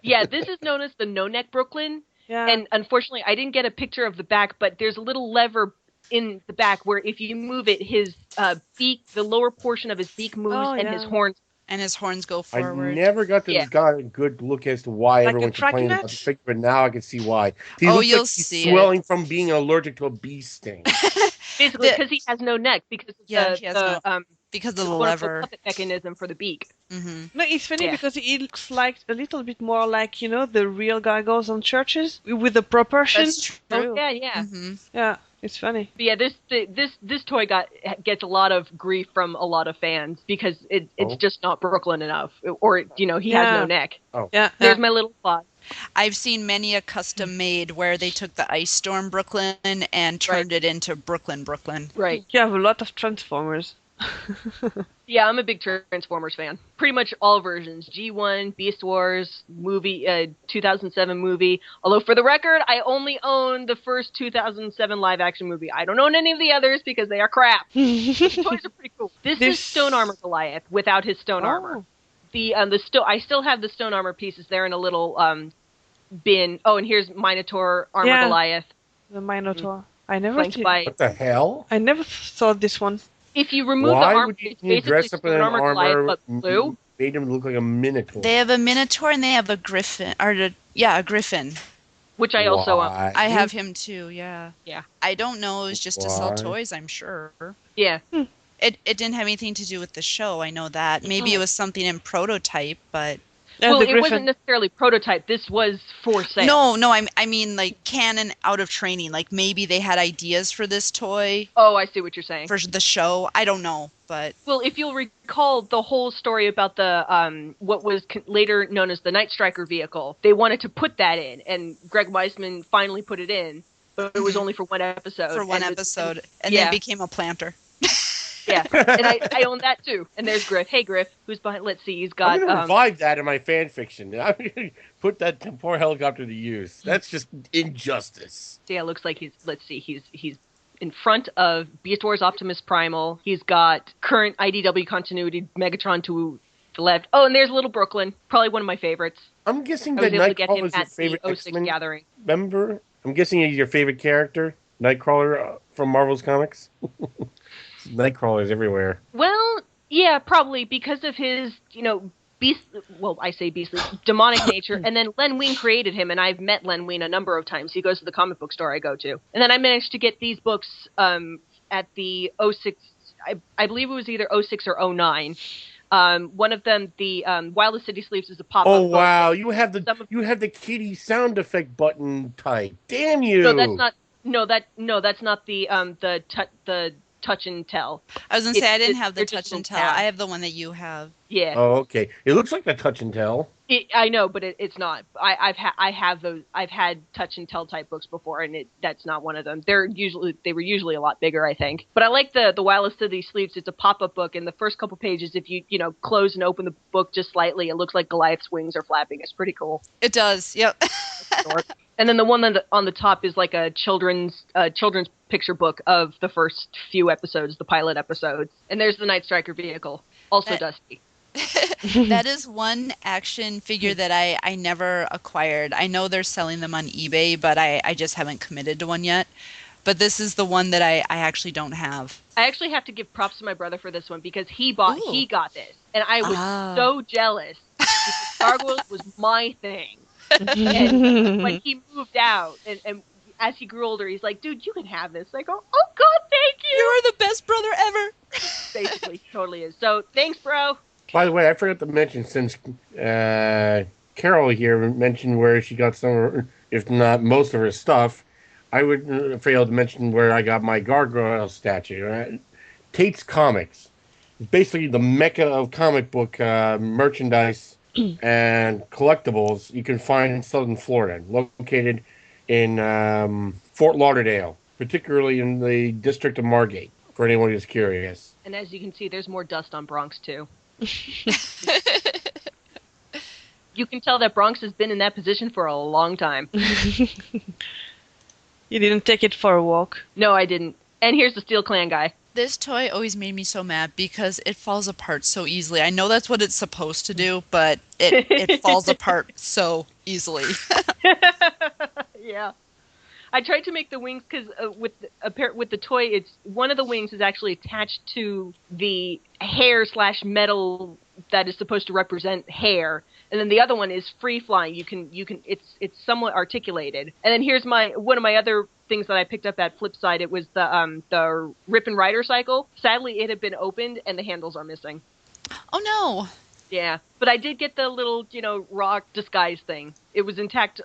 Yeah, this is known as the no neck Brooklyn. Yeah. And unfortunately, I didn't get a picture of the back, but there's a little lever in the back where if you move it, his beak, the lower portion of his beak moves, Oh, and yeah. his horns. And his horns go I forward. never got a good look as to why Like everyone a track complained about the match? figure, but now I can see why. He Oh, looks you'll like he's see it. swelling from being allergic to a bee sting. Basically, because he has no neck, because of Yeah, the, he has the because of the wonderful lever. puppet mechanism for the beak. Hmm. No, it's funny Yeah. because it looks like a little bit more like, you know, the real gargoyles on churches with the proportion. That's true. Oh yeah, yeah. Hmm. Yeah, it's funny. But yeah, this toy gets a lot of grief from a lot of fans because it's Oh. just not Brooklyn enough, or he has Yeah. no neck. Yeah. There's my little plot. I've seen many a custom made where they took the Ice Storm Brooklyn and turned it into Brooklyn. Right. You have a lot of Transformers. Yeah, I'm a big Transformers fan. Pretty much all versions. G1, Beast Wars, movie, 2007 movie. Although, for the record, I only own the first 2007 live-action movie. I don't own any of the others because they are crap. The toys are pretty cool. This is Stone Armor Goliath without his stone armor. Oh. I still have the stone armor pieces. They're in a little been. Oh, and here's Minotaur, Armor Goliath. The Minotaur. I never Flanked by. What the hell? I never saw this one. If you remove the armor, it's basically dress up in an armor Goliath, but armor blue. made him look like a minotaur? They have a minotaur and they have a griffin, a griffin. Which I also I have him too. Yeah. Yeah. I don't know. It was just to sell toys. I'm sure. Yeah. It didn't have anything to do with the show. I know that. Maybe it was something in prototype, but. Well, it wasn't necessarily prototype. This was for sale. No. I mean, like, canon out of training. Like, maybe they had ideas for this toy. Oh, I see what you're saying. For the show. I don't know, but... Well, if you'll recall the whole story about the, what was later known as the Night Striker vehicle, they wanted to put that in, and Greg Weisman finally put it in, but it was only for one episode. And then became a planter. Yeah, and I own that too. And there's Griff. Hey, Griff, who's behind? Let's see, he's got. I'm gonna revive that in my fan fiction. I'm gonna put that poor helicopter to use. That's just injustice. Yeah, it looks like he's. Let's see, he's in front of Beast Wars Optimus Primal. He's got current IDW continuity Megatron to the left. Oh, and there's Little Brooklyn, probably one of my favorites. I'm guessing that Nightcrawler is your favorite X-Men gathering member. I'm guessing he's your favorite character, Nightcrawler from Marvel's comics. Nightcrawler's everywhere. Well, yeah, probably because of his, beastly, demonic nature. And then Len Wein created him, and I've met Len Wein a number of times. He goes to the comic book store I go to. And then I managed to get these books at the 06, I believe it was either 06 or 09. One of them, the Wildest City Sleeps, is a pop-up. Oh wow, you have the kitty sound effect button type. Damn you! No, that's not. That's not the touch and tell. I was gonna say I didn't have the touch and tell. I have the one that you have. Yeah. Oh, okay. It looks like the touch and tell. I know, but it's not. I have those. I've had touch and tell type books before, and that's not one of them. They were usually a lot bigger, I think. But I like the Wildest City Sleeps. It's a pop-up book, and the first couple pages, if you close and open the book just slightly, it looks like Goliath's wings are flapping. It's pretty cool. It does. Yep. And then the one on the top is like a children's picture book of the first few episodes, the pilot episodes. And there's the Night Striker vehicle, also dusty. That is one action figure that I never acquired. I know they're selling them on eBay, but I just haven't committed to one yet. But this is the one that I actually don't have. I actually have to give props to my brother for this one because he got this. And I was so jealous because Gargoyles was my thing. And when he moved out and as he grew older, he's like, dude, you can have this. I go, oh God, thank you. You're the best brother ever. Basically, totally is. So thanks, bro. By the way, I forgot to mention, since Carol here mentioned where she got some of her, if not most of her stuff, I would fail to mention where I got my Gargoyle statue. Tate's Comics. It's basically the mecca of comic book merchandise and collectibles you can find in Southern Florida, located in Fort Lauderdale, particularly in the district of Margate, for anyone who's curious. And as you can see, there's more dust on Bronx, too. You can tell that Bronx has been in that position for a long time. You didn't take it for a walk? No, I didn't. And here's the Steel Clan guy. This toy always made me so mad because it falls apart so easily. I know that's what it's supposed to do, but it falls apart so easily. Yeah. I tried to make the wings because with the toy, it's one of the wings is actually attached to the hair/metal that is supposed to represent hair, and then the other one is free flying. You can it's somewhat articulated. And then here's one of my other things that I picked up at Flipside. It was the Rip and Rider cycle. Sadly, it had been opened and the handles are missing. Oh no. Yeah, but I did get the little, rock disguise thing. It was intact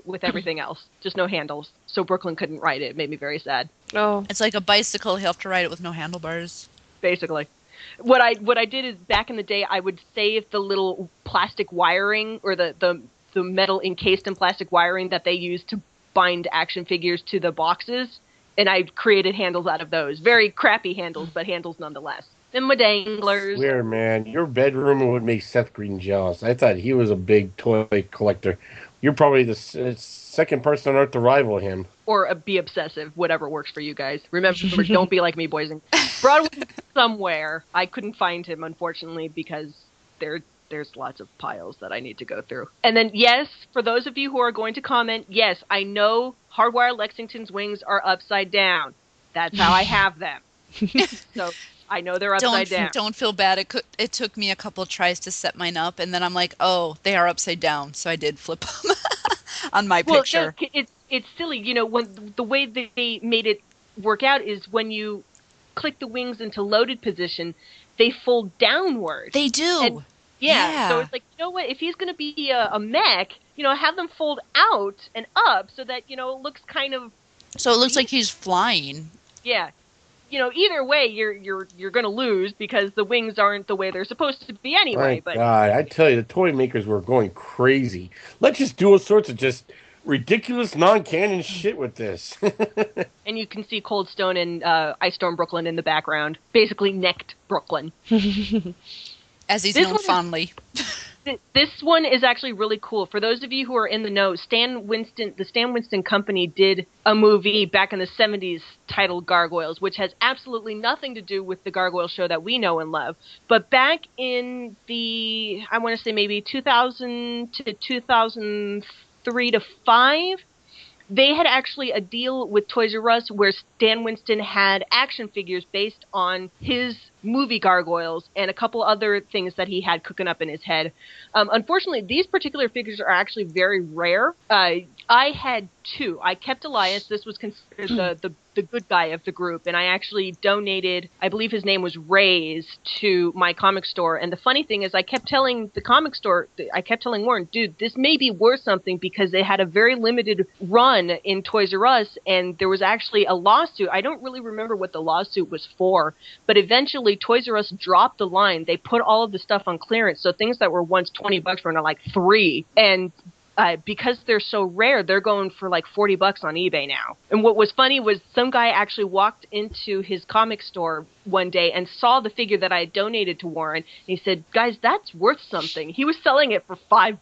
with everything else, just no handles. So Brooklyn couldn't ride it. It made me very sad. Oh, it's like a bicycle. You have to ride it with no handlebars. Basically, what I did is back in the day, I would save the little plastic wiring or the metal encased in plastic wiring that they use to bind action figures to the boxes, and I created handles out of those. Very crappy handles, but handles nonetheless. And my danglers. Weird, man. Your bedroom would make Seth Green jealous. I thought he was a big toy collector. You're probably the second person on earth to rival him. Or be obsessive, whatever works for you guys. Remember, don't be like me, boys. Broadway somewhere. I couldn't find him, unfortunately, because they're there's lots of piles that I need to go through. And then, yes, for those of you who are going to comment, yes, I know Hardwire Lexington's wings are upside down. That's how I have them. So I know they're upside down. Don't feel bad. It took me a couple tries to set mine up, and then I'm like, oh, they are upside down. So I did flip them on my picture. No, it's silly. You know, when the way they made it work out is when you click the wings into loaded position, they fold downward. They do. And yeah. So it's like, you know what? If he's going to be a mech, you know, have them fold out and up so that, you know, it looks kind of. So it looks like he's flying. Yeah. You know, either way, you're going to lose because the wings aren't the way they're supposed to be anyway. My God, I tell you, the toy makers were going crazy. Let's just do all sorts of just ridiculous non-canon shit with this. And you can see Cold Stone and Ice Storm Brooklyn in the background, basically necked Brooklyn, as he's known fondly. This one is actually really cool. For those of you who are in the know, the Stan Winston Company did a movie back in the 70s titled Gargoyles, which has absolutely nothing to do with the Gargoyle show that we know and love. But back in the, I want to say maybe 2000 to 2003 to 5, they had actually a deal with Toys R Us where Stan Winston had action figures based on his movie Gargoyles and a couple other things that he had cooking up in his head. Unfortunately, these particular figures are actually very rare. I had 2. I kept Elias. This was considered the good guy of the group, and I actually donated, I believe his name was Ray's, to my comic store. And the funny thing is I kept telling the comic store, I kept telling Warren, dude, this may be worth something because they had a very limited run in Toys R Us, and there was actually a lawsuit. I don't really remember what the lawsuit was for, but eventually Toys R Us dropped the line. They put all of the stuff on clearance, so things that were once $20 were now like $3, and because they're so rare, they're going for like $40 on eBay now. And what was funny was some guy actually walked into his comic store one day and saw the figure that I had donated to Warren. And he said, guys, that's worth something. He was selling it for $5,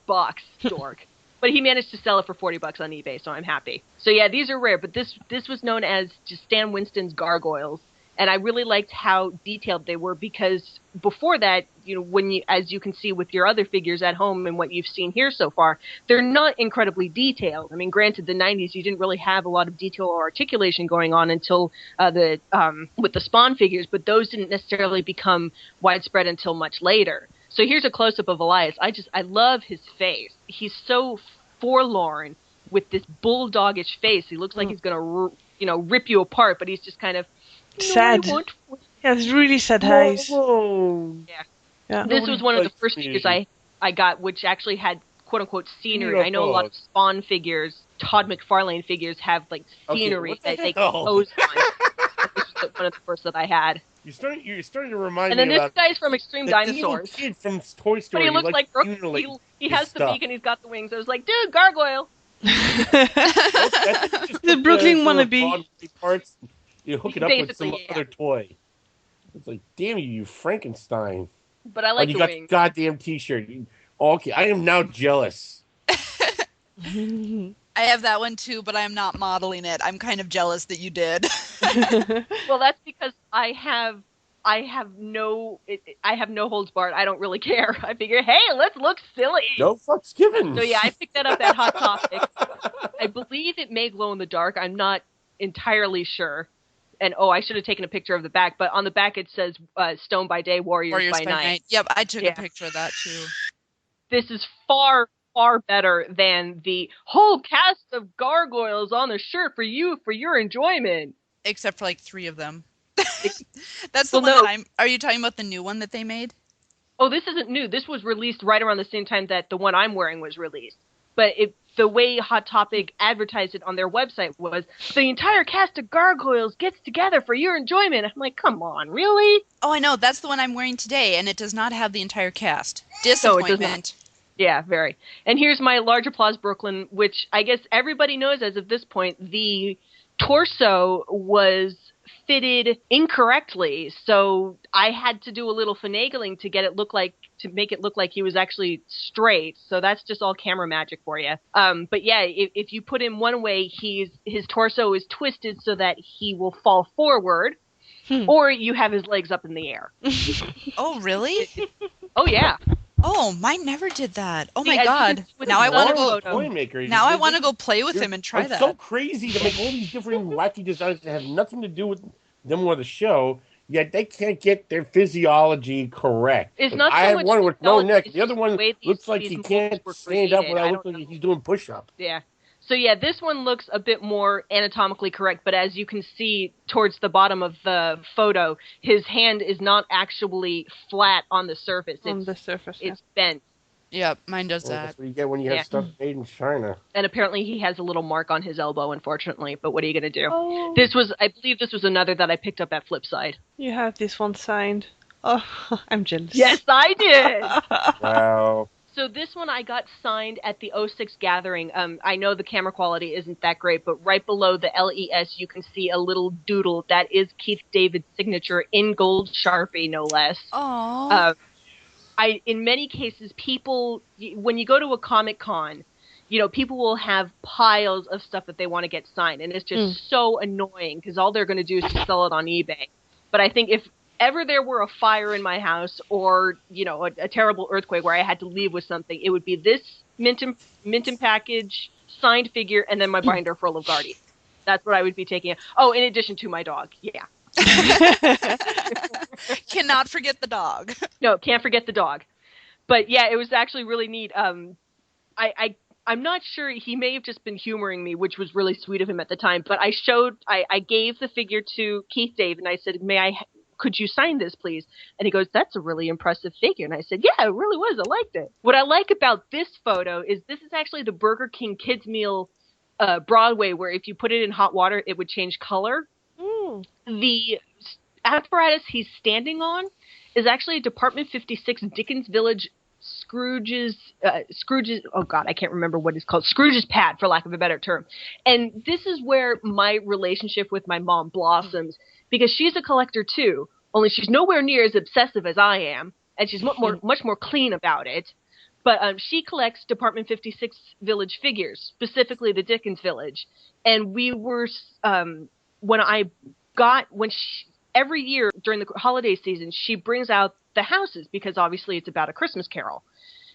dork. But he managed to sell it for $40 on eBay, so I'm happy. So yeah, these are rare, but this was known as just Stan Winston's Gargoyles. And I really liked how detailed they were because before that, you know, as you can see with your other figures at home and what you've seen here so far, they're not incredibly detailed. I mean, granted, the 90s, you didn't really have a lot of detail or articulation going on until with the Spawn figures, but those didn't necessarily become widespread until much later. So here's a close-up of Elias. I love his face. He's so forlorn with this bulldogish face. He looks like he's going to, rip you apart, but he's just kind of sad. Yeah, it's really sad eyes. Yeah. This was one of the first figures I got, which actually had quote-unquote scenery. I know a lot of Spawn figures, Todd McFarlane figures have like scenery that they can pose on. This was one of the first that I had. You're starting to remind me. And then this guy's from Extreme Dinosaurs. Kid from Toy Story. But he looks like Brooke. He has the beak and he's got the wings. I was like, dude, Gargoyle. The Brooklyn wannabe. Parts. You hook it up with some other toy. It's like, damn you Frankenstein. But I like the wings. You got the goddamn T-shirt. Okay, I am now jealous. I have that one too, but I am not modeling it. I'm kind of jealous that you did. Well, that's because I have no holds barred. I don't really care. I figure, hey, let's look silly. No fucks given. So yeah, I picked that up at Hot Topic. I believe it may glow in the dark. I'm not entirely sure. And I should have taken a picture of the back, but on the back it says Stone by Day, Warriors by Night. Yep, I took a picture of that too. This is far, far better than the whole cast of gargoyles on the shirt for your enjoyment. Except for like 3 of them. That's the one that are you talking about the new one that they made? Oh, this isn't new. This was released right around the same time that the one I'm wearing was released. But the way Hot Topic advertised it on their website was, the entire cast of gargoyles gets together for your enjoyment. I'm like, come on, really? Oh, I know. That's the one I'm wearing today, and it does not have the entire cast. Disappointment. No, it does not. Yeah, very. And here's my large applause Brooklyn, which I guess everybody knows as of this point, the torso was fitted incorrectly, so I had to do a little finagling to make it look like he was actually straight. So that's just all camera magic for you. But yeah, if you put him one way, his torso is twisted so that he will fall forward, or you have his legs up in the air. Oh, really? Oh yeah. Oh, mine never did that. Oh my as you can God! see with Now the I want to sun go. photo. Toy maker. Now I want to go play with him and try It's that. so crazy to make all these different wacky designs that have nothing to do with them or the show, yet they can't get their physiology correct. It's Like, not I so have much one with no physiology, neck. it's The other just one the way looks like these he molds can't were stand up created. without looking like he's doing push-ups. Yeah. So yeah, this one looks a bit more anatomically correct, but as you can see towards the bottom of the photo, his hand is not actually flat on the surface. It's bent. Yep, mine does that. That's what you get when you have stuff made in China. And apparently he has a little mark on his elbow, unfortunately, but what are you going to do? Oh. I believe this was another that I picked up at Flipside. You have this one signed. Oh, I'm jealous. Yes, I did! Wow. So this one I got signed at the 06 Gathering. I know the camera quality isn't that great, but right below the LES you can see a little doodle. That is Keith David's signature in gold Sharpie, no less. Aww. In many cases, people, when you go to a Comic-Con, people will have piles of stuff that they want to get signed, and it's just so annoying because all they're going to do is just sell it on eBay. But I think if ever there were a fire in my house or, a terrible earthquake where I had to leave with something, it would be this mint and package, signed figure, and then my binder full of Guardians. That's what I would be taking. Oh, in addition to my dog. Yeah. Cannot forget the dog. No, can't forget the dog. But yeah, it was actually really neat. I'm not sure, he may have just been humoring me, which was really sweet of him at the time, but I gave the figure to Keith Dave and I said, could you sign this, please? And he goes, that's a really impressive figure. And I said, yeah, it really was. I liked it. What I like about this photo is this is actually the Burger King Kids Meal Broadway, where if you put it in hot water, it would change color. The apparatus he's standing on is actually a Department 56 Dickens Village Scrooge's, oh God, I can't remember what it's called, Scrooge's pad, for lack of a better term. And this is where my relationship with my mom blossoms, because she's a collector too, only she's nowhere near as obsessive as I am, and she's much more clean about it. But she collects Department 56 Village figures, specifically the Dickens Village. And we were, every year during the holiday season, she brings out the houses because obviously it's about A Christmas Carol.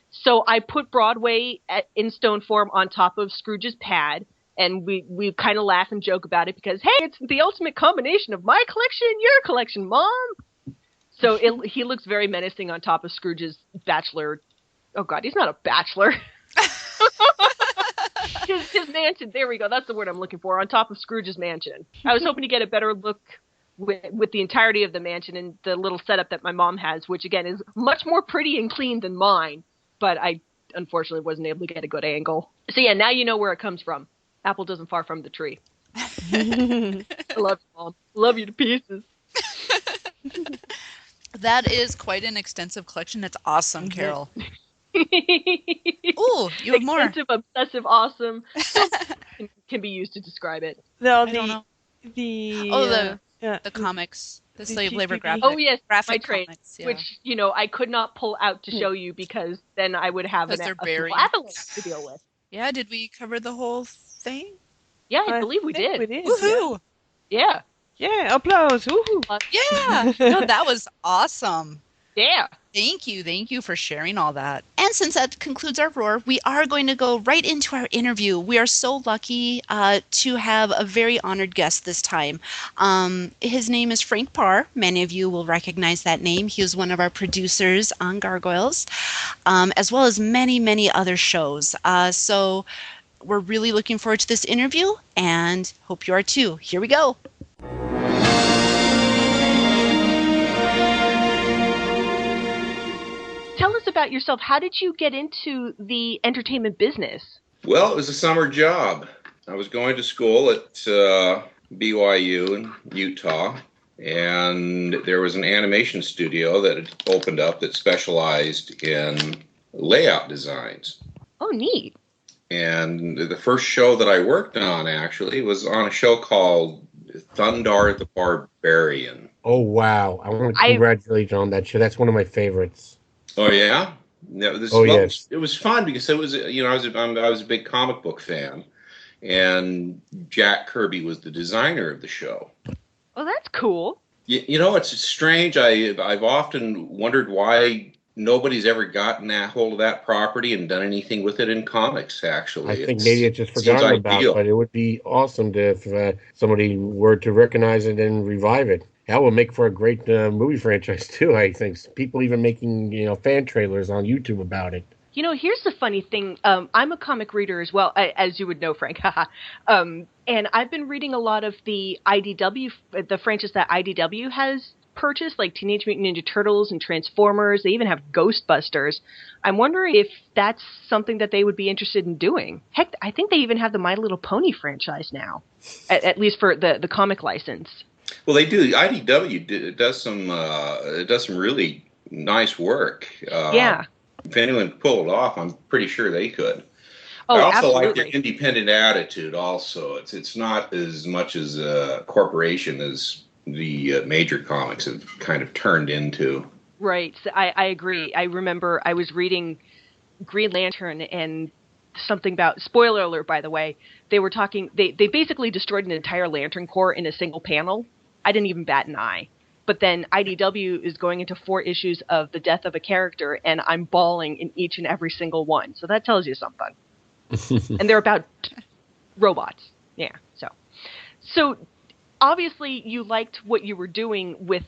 So I put Broadway in stone form on top of Scrooge's pad, and we kind of laugh and joke about it because, hey, it's the ultimate combination of my collection and your collection, Mom. So he looks very menacing on top of Scrooge's bachelor. Oh God, he's not a bachelor. his mansion. There we go. That's the word I'm looking for. On top of Scrooge's mansion. I was hoping to get a better look with the entirety of the mansion and the little setup that my mom has, which again is much more pretty and clean than mine. But I unfortunately wasn't able to get a good angle. So yeah, now you know where it comes from. Apple doesn't far from the tree. I love you, Mom. Love you to pieces. That is quite an extensive collection. That's awesome, Carol. Ooh, you have more. Extensive, obsessive, awesome can be used to describe it. No, I don't know. The comics, the slave labor graphic. Oh yes, graphic my trade, comics, yeah. which I could not pull out to show you because then I would have an avalanche to deal with. Yeah, did we cover the whole thing? Yeah, I believe we did. Woohoo! Yeah. Yeah, applause. Woohoo! Yeah. No, that was awesome. Yeah. Thank you for sharing all that. And since that concludes our roar, we are going to go right into our interview. We are so lucky to have a very honored guest this time. His name is Frank Paur. Many of you will recognize that name. He was one of our producers on Gargoyles, as well as many, many other shows. So we're really looking forward to this interview and hope you are too. Here we go. Tell us about yourself. How did you get into the entertainment business? Well, it was a summer job. I was going to school at BYU in Utah, and there was an animation studio that had opened up that specialized in layout designs. Oh, neat. And the first show that I worked on, actually, was on a show called Thundar the Barbarian. Oh, wow. I want to congratulate you on that show. That's one of my favorites. Oh yeah, Yes. It was fun because it was I was a big comic book fan, and Jack Kirby was the designer of the show. Oh, that's cool. It's strange. I've often wondered why nobody's ever gotten that hold of that property and done anything with it in comics, actually. I think maybe it's just seems forgotten about, ideal. but it would be awesome if somebody were to recognize it and revive it. That would make for a great movie franchise too. I think people even making fan trailers on YouTube about it. Here's the funny thing. I'm a comic reader as well, as you would know, Frank. And I've been reading a lot of the IDW, the franchise that IDW has purchased, like Teenage Mutant Ninja Turtles and Transformers. They even have Ghostbusters. I'm wondering if that's something that they would be interested in doing. Heck, I think they even have the My Little Pony franchise now, at least for the comic license. Well, they do. IDW does some really nice work. Yeah. If anyone could pull it off, I'm pretty sure they could. Oh, I also absolutely. like their independent attitude. Also, it's not as much as a corporation as the major comics have kind of turned into. Right. So I agree. I remember I was reading Green Lantern and something about, spoiler alert, by the way, they were talking, they basically destroyed an entire Lantern Corps in a single panel. I didn't even bat an eye. But then IDW is going into 4 issues of the death of a character, and I'm bawling in each and every single one. So that tells you something. And they're about robots. Yeah. So obviously you liked what you were doing with,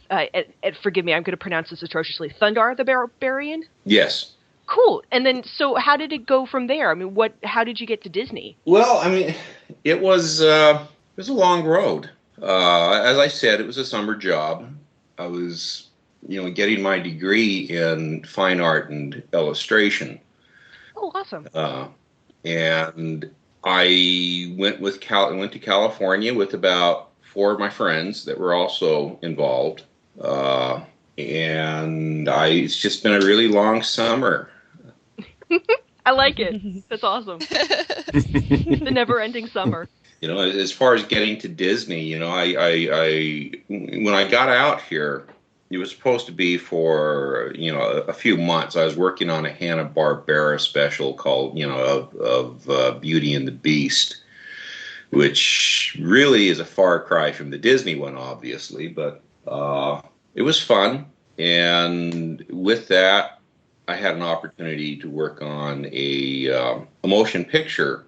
forgive me, I'm going to pronounce this atrociously, Thundar the Barbarian? Yes. Cool. And then, so how did it go from there? I mean, how did you get to Disney? Well, I mean, it was a long road. As I said, it was a summer job. I was, getting my degree in fine art and illustration. Oh, awesome. And I went to California with about 4 of my friends that were also involved. And it's just been a really long summer. I like it. That's awesome. The never-ending summer. As far as getting to Disney, I when I got out here, it was supposed to be for a few months. I was working on a Hanna-Barbera special called of Beauty and the Beast, which really is a far cry from the Disney one, obviously, but it was fun. And with that, I had an opportunity to work on a motion picture.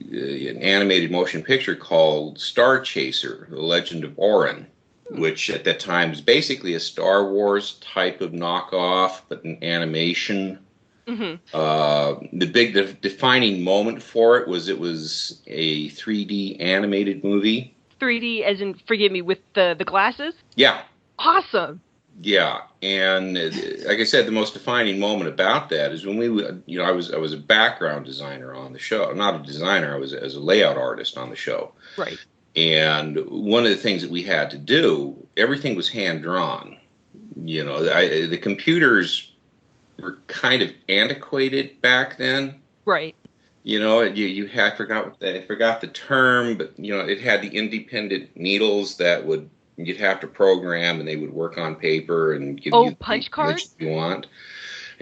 An animated motion picture called Star Chaser, The Legend of Orin, which at that time was basically a Star Wars type of knockoff, but an animation. Mm-hmm. The defining moment for it was a 3D animated movie. 3D as in, forgive me, with the glasses? Yeah. Awesome. Yeah, and like I said, the most defining moment about that is when I was a background designer on the show. Not a designer, I was as a layout artist on the show. Right. And one of the things that we had to do, everything was hand drawn. The computers were kind of antiquated back then. Right. You had forgot the term, but it had the independent needles that you'd have to program, and they would work on paper and give you punch cards you want.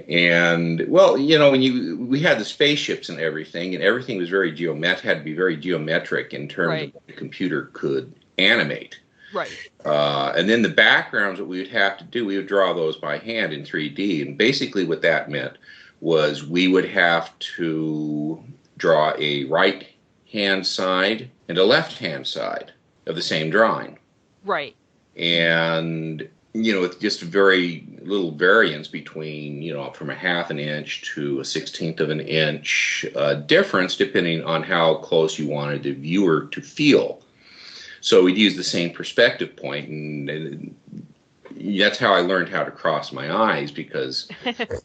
And well, when we had the spaceships and everything was very had to be very geometric in terms of what the computer could animate. Right. And then the backgrounds that we would have to do, we would draw those by hand in 3D. And basically what that meant was we would have to draw a right-hand side and a left-hand side of the same drawing. Right. And, with just very little variance between, from a 1/2 inch to a 1/16 of an inch difference, depending on how close you wanted the viewer to feel. So we'd use the same perspective point, and that's how I learned how to cross my eyes, because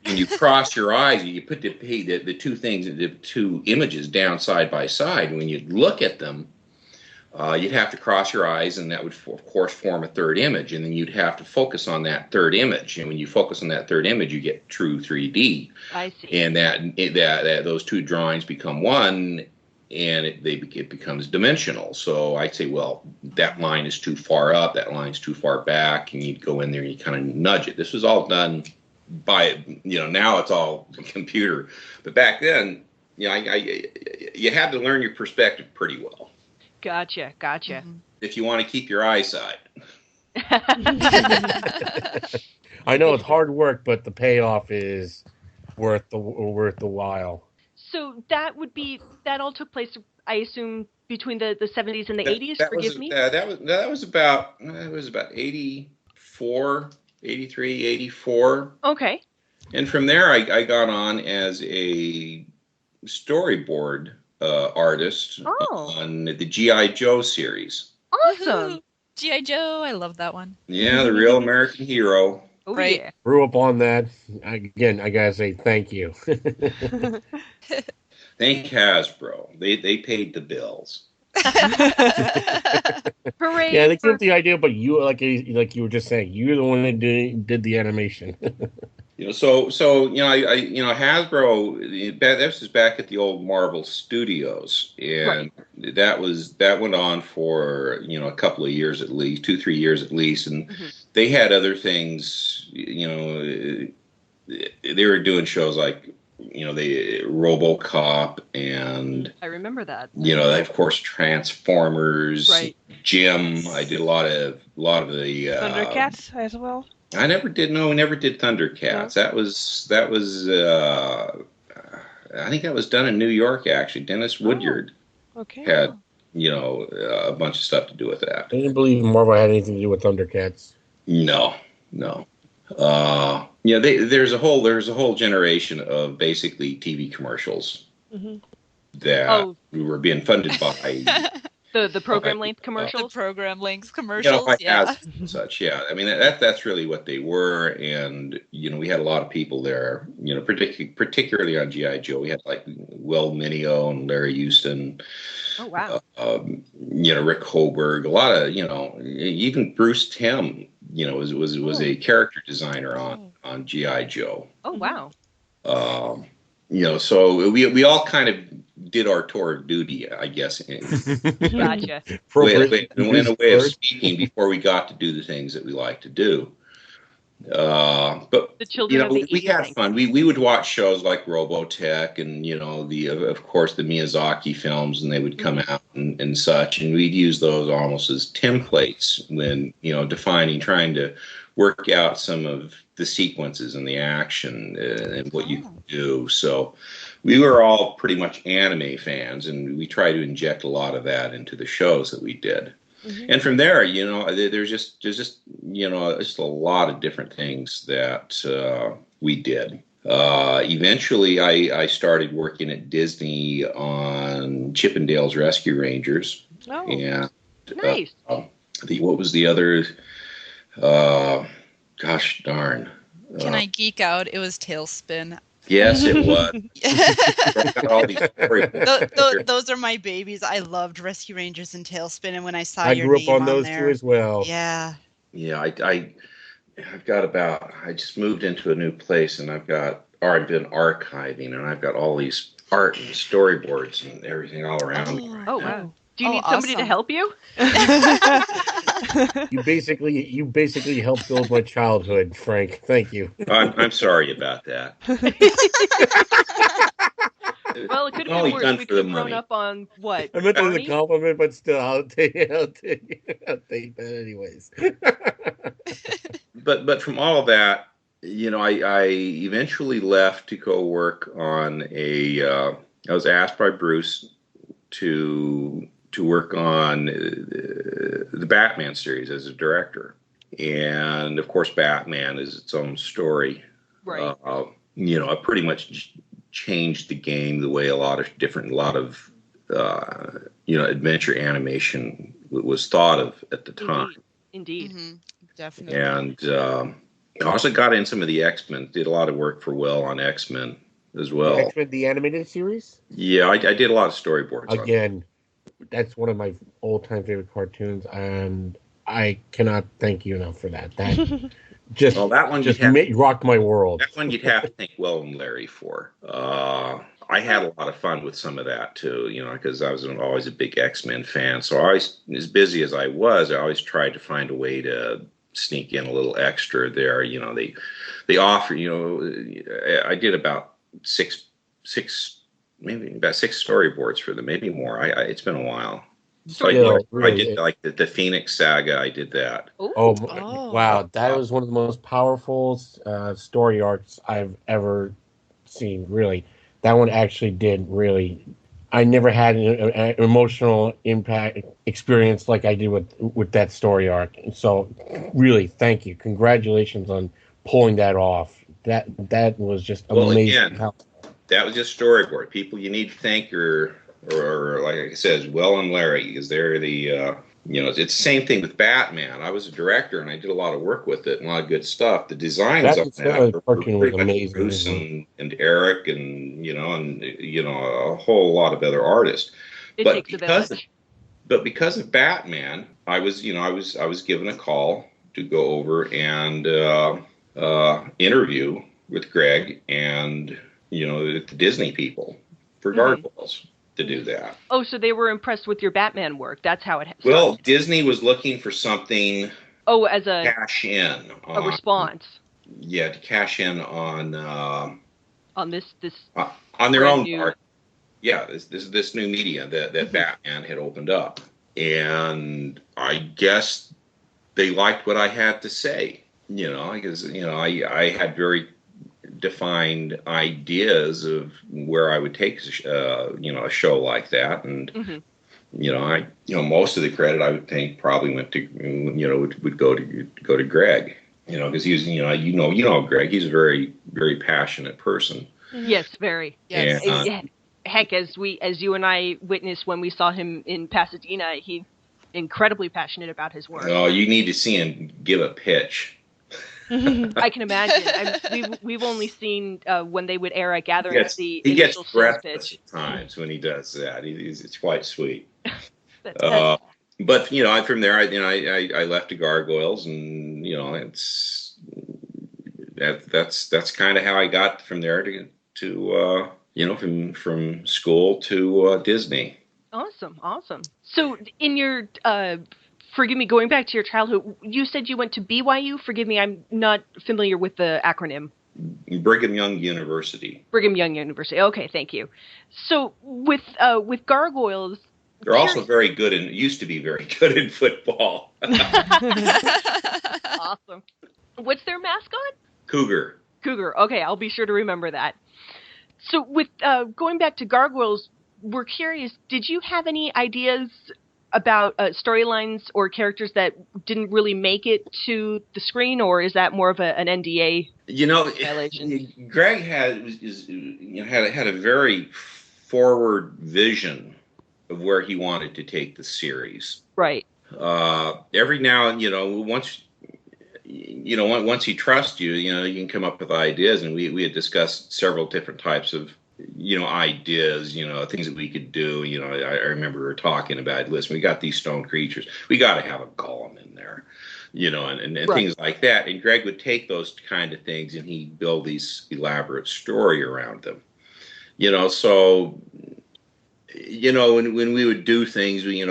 when you cross your eyes, you put the two images down side by side, and when you look at them, you'd have to cross your eyes, and that would, of course, form a third image, and then you'd have to focus on that third image. And when you focus on that third image, you get true 3D. I see. And that those two drawings become one, and it becomes dimensional. So I'd say, well, that line is too far up, that line's too far back, and you'd go in there and you kind of nudge it. This was all done by, now it's all computer. But back then, you had to learn your perspective pretty well. Gotcha. If you want to keep your eyesight. I know it's hard work, but the payoff is worth the while. So that all took place, I assume, between the 70s and the 80s. Forgive me. That was about 84, 83, 84. Okay. And from there, I got on as a storyboard artist on the G.I. Joe series. Awesome. G.I. Joe, I love that one. Yeah, the real American hero. Oh, Right. yeah. Grew up on that. Again, I gotta say thank you. Thank Hasbro. They paid the bills. Hooray! Yeah, they came up with the idea, but you like you were just saying, you're the one that did the animation. So Hasbro. This was back at the old Marvel Studios, and that went on for a couple of years at least, 2-3 years at least, and they had other things. They were doing shows like the RoboCop and I remember that. Of course Transformers, right. Jim. I did a lot of the Thundercats as well. I never did. No, we never did Thundercats. No. That was. I think that was done in New York. Actually, Dennis Woodyard had a bunch of stuff to do with that. I didn't believe Marvel had anything to do with Thundercats. No. There's a whole generation of basically TV commercials that we were being funded by. The program length commercials? The program length commercials, and such, yeah. I mean, that's really what they were, and, we had a lot of people there, particularly on G.I. Joe. We had, like, Will Mineo and Larry Houston. Oh, wow. Rick Hoberg, a lot of, even Bruce Timm, was a character designer on G.I. Joe. Oh, wow. So we all kind of did our tour of duty, I guess. Gotcha. In a way of speaking, before we got to do the things that we like to do. But the children we had fun. We would watch shows like Robotech and of course the Miyazaki films, and they would come out and such, and we'd use those almost as templates when trying to work out some of the sequences and the action and what you can do. So we were all pretty much anime fans, and we tried to inject a lot of that into the shows that we did. And from there, there's just a lot of different things that we did. Eventually, I started working at Disney on Chip 'n Dale's Rescue Rangers. Oh, and nice. What was the other? Gosh darn. Can I geek out? It was Tailspin. Yes, it was. Those are my babies. I loved Rescue Rangers and Tailspin, and when I saw your grew name up on on those there, two as well. Yeah. Yeah, I've got I just moved into a new place, and I've been archiving, and I've got all these art and storyboards and everything all around me. Oh, wow. Do you need somebody to help you? You basically helped build my childhood, Frank. Thank you. I'm sorry about that. Well, it could have been worse. We could have grown up on what? I meant that as a compliment, but still, I'll take that anyways. But from all of that, I eventually left to go work on I was asked by Bruce to work on the Batman series as a director. And of course, Batman is its own story. Right. I pretty much changed the game the way a lot of adventure animation was thought of at the time. Indeed. Mm-hmm. Definitely. And I also got in some of the X-Men, did a lot of work for Will on X-Men as well. X-Men, the animated series? Yeah, I did a lot of storyboards. Again, that's one of my all-time favorite cartoons, and I cannot thank you enough for that. That rocked my world. That one you'd have to thank Will and Larry for. I had a lot of fun with some of that too, because I was always a big X-Men fan. So as busy as I was, I always tried to find a way to sneak in a little extra there. They offer, I did about six storyboards for them, maybe more. It's been a while. So Still, I really, did like the Phoenix Saga. I did that. oh, Oh. wow, that was one of the most powerful story arcs I've ever seen. Really, that one actually did really. I never had an emotional impact experience like I did with that story arc. So, really, thank you, congratulations on pulling that off. That was just Well, amazing. again, that was just storyboard. People you need to thank or like I said, Well and Larry, because they're the it's the same thing with Batman. I was a director and I did a lot of work with it and a lot of good stuff. The designs on that were cartoon was pretty much amazing. Bruce and Eric and a whole lot of other artists. It takes a village. But because of Batman, I was given a call to go over and interview with Greg and the Disney people for Gargoyles to do that. Oh, so they were impressed with your Batman work. That's how it started. Well, Disney was looking for something. Oh, as a cash in. A response. Yeah, to cash in on this on their own part. Yeah, this new media that Batman had opened up, and I guess they liked what I had to say. Because I had very defined ideas of where I would take a show like that, and most of the credit I would think probably went to would go to Greg, because he was Greg, he's a very, very passionate person. Yes, very. Yes. And, heck, as you and I witnessed when we saw him in Pasadena, he's incredibly passionate about his work. Oh, you need to see him give a pitch. I can imagine. We've only seen when they would air at gatherings he initial gets breathless pitch. at times when he does that. It's quite sweet. That's but from there, I left the Gargoyles, and that's kind of how I got from there to from school to Disney. Awesome. So in your forgive me, going back to your childhood, you said you went to BYU. Forgive me, I'm not familiar with the acronym. Brigham Young University. Brigham Young University. Okay, thank you. So with Gargoyles, they're also very good and used to be very good in football. Awesome. What's their mascot? Cougar. Okay, I'll be sure to remember that. So with going back to Gargoyles, we're curious, did you have any ideas about storylines or characters that didn't really make it to the screen, or is that more of an NDA violation? Greg had a very forward vision of where he wanted to take the series. Right. Every now and once he trusts you, you can come up with ideas, and we had discussed several different types of ideas, things that we could do. I remember we were talking about, listen, we got these stone creatures, we got to have a golem in there, and right. Things like that. And Greg would take those kind of things and he'd build these elaborate story around them. So when we would do things, it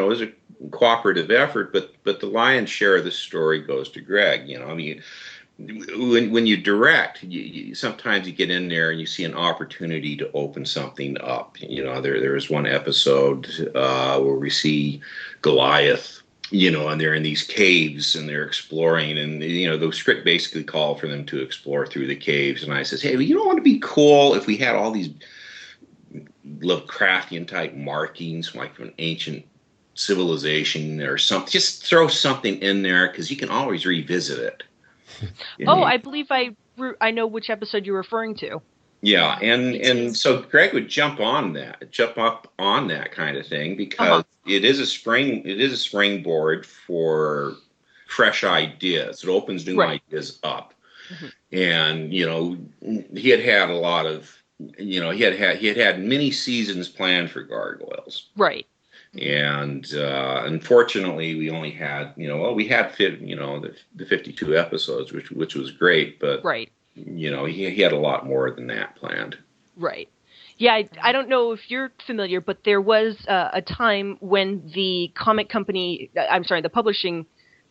was a cooperative effort, but the lion's share of the story goes to Greg. When you direct, sometimes you get in there and you see an opportunity to open something up. There was one episode where we see Goliath, and they're in these caves and they're exploring, and the script basically called for them to explore through the caves. And I says, hey, you don't want to be cool if we had all these Lovecraftian type markings like from an ancient civilization or something? Just throw something in there because you can always revisit it. I believe I know which episode you're referring to. Yeah, and so Greg would jump up on that kind of thing because it is a springboard for fresh ideas. It opens new ideas up. And he had a lot of he had many seasons planned for Gargoyles. Right. And unfortunately, we only had we had the 52 episodes, which was great, but he had a lot more than that planned. Right. Yeah, I don't know if you're familiar, but there was a time when the comic company, the publishing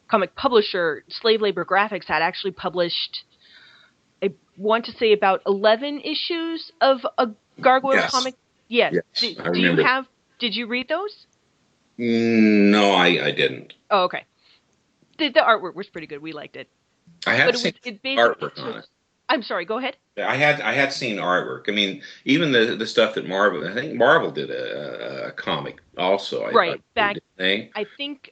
comic publisher, Slave Labor Graphics, had actually published, I want to say, about 11 issues of a Gargoyles comic. Yes. Do you have Did you read those? No, I didn't. Oh, okay. The artwork was pretty good. We liked it. I had seen artwork on it. I'm sorry. Go ahead. I had seen artwork. I mean, even the stuff that Marvel. I think Marvel did a comic also. Right back. I think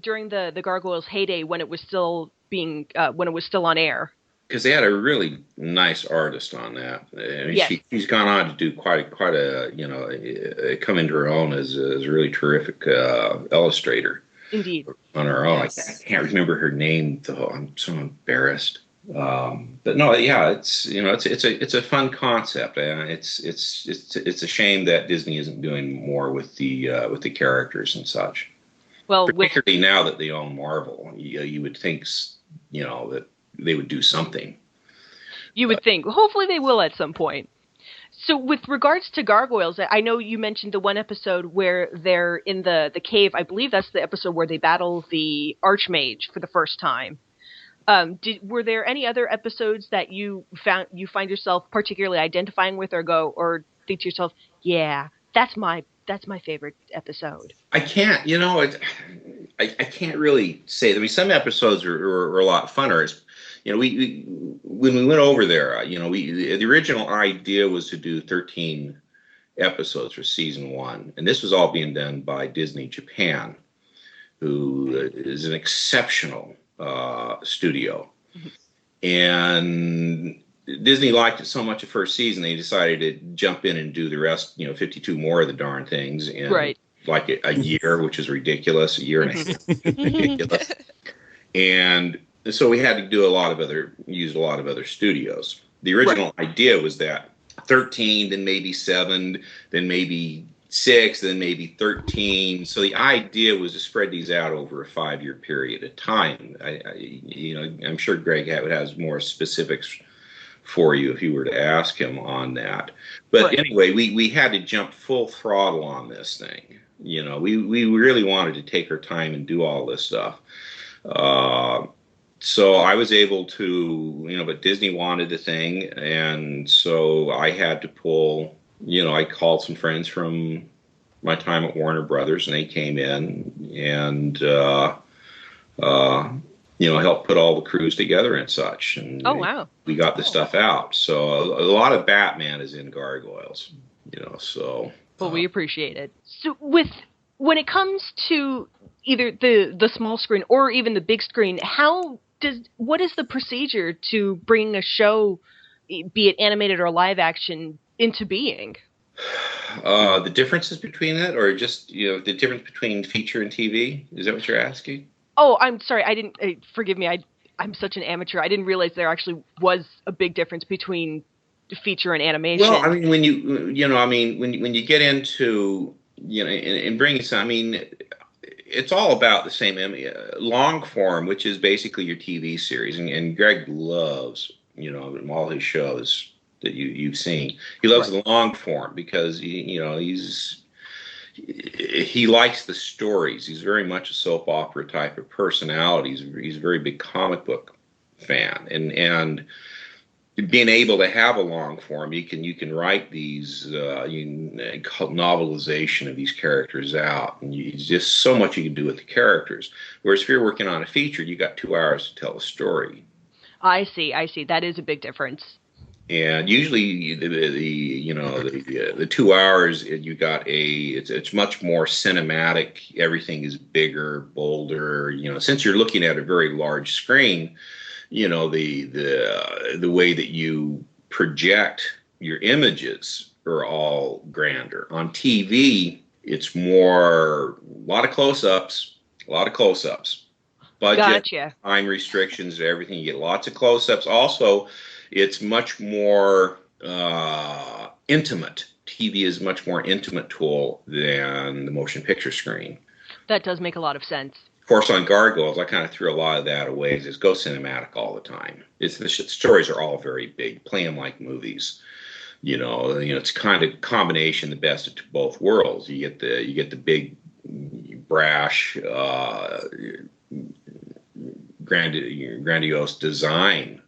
during the Gargoyles heyday when it was still on air. Because they had a really nice artist on that. I mean, yes. She's gone on to do quite a come into her own as a really terrific illustrator. Indeed. On her own. Yes. I can't remember her name though. I'm so embarrassed. But no, yeah, it's a fun concept. It's a shame that Disney isn't doing more with the characters and such. Well, particularly now that they own Marvel, you would think that they would do something. You would think. Hopefully, they will at some point. So, with regards to Gargoyles, I know you mentioned the one episode where they're in the cave. I believe that's the episode where they battle the Archmage for the first time. Were there any other episodes that you find yourself particularly identifying with, or think to yourself, yeah, that's my favorite episode? I can't, I can't really say. I mean, some episodes were a lot funner. When we went over there, the original idea was to do 13 episodes for season 1, and this was all being done by Disney Japan, who is an exceptional studio. Mm-hmm. And Disney liked it so much the first season they decided to jump in and do the rest, 52 more of the darn things in like a year, which is ridiculous. A year and a half, ridiculous. And so we had to use a lot of other studios. The original idea was that 13, then maybe 7, then maybe 6, then maybe 13. So the idea was to spread these out over a 5-year period of time. I'm sure Greg has more specifics for you if you were to ask him on that. But anyway, we had to jump full throttle on this thing. We really wanted to take our time and do all this stuff. So I was able to, but Disney wanted the thing, and so I had to pull. I called some friends from my time at Warner Brothers, and they came in and helped put all the crews together and such. And we got the stuff out. So a lot of Batman is in Gargoyles. So. Well, we appreciate it. So when it comes to either the small screen or even the big screen, what is the procedure to bring a show, be it animated or live action, into being? The differences between it, or just the difference between feature and TV? Is that what you're asking? Oh, I'm sorry. I didn't. Forgive me. I'm such an amateur. I didn't realize there actually was a big difference between feature and animation. Well, I mean, when you get into in bringing some, it's all about the same long form, which is basically your TV series, and Greg loves all his shows that you've seen. He loves the long form because he likes the stories. He's very much a soap opera type of personality. He's a very big comic book fan, and being able to have a long form, you can write these novelization of these characters out, and just so much you can do with the characters. Whereas if you're working on a feature, you got 2 hours to tell a story. I see. That is a big difference. And usually the 2 hours you got it's much more cinematic. Everything is bigger, bolder. Since you're looking at a very large screen, the way that you project your images are all grander. On TV, it's more a lot of close-ups. Budget, time restrictions, everything. You get lots of close-ups. Also, it's much more intimate. TV is a much more intimate tool than the motion picture screen. That does make a lot of sense. Of course, on Gargoyles, I kind of threw a lot of that away. Just go cinematic all the time. The stories are all very big. Play them like movies. It's kind of combination, the best of both worlds. You get the big, brash, grandiose design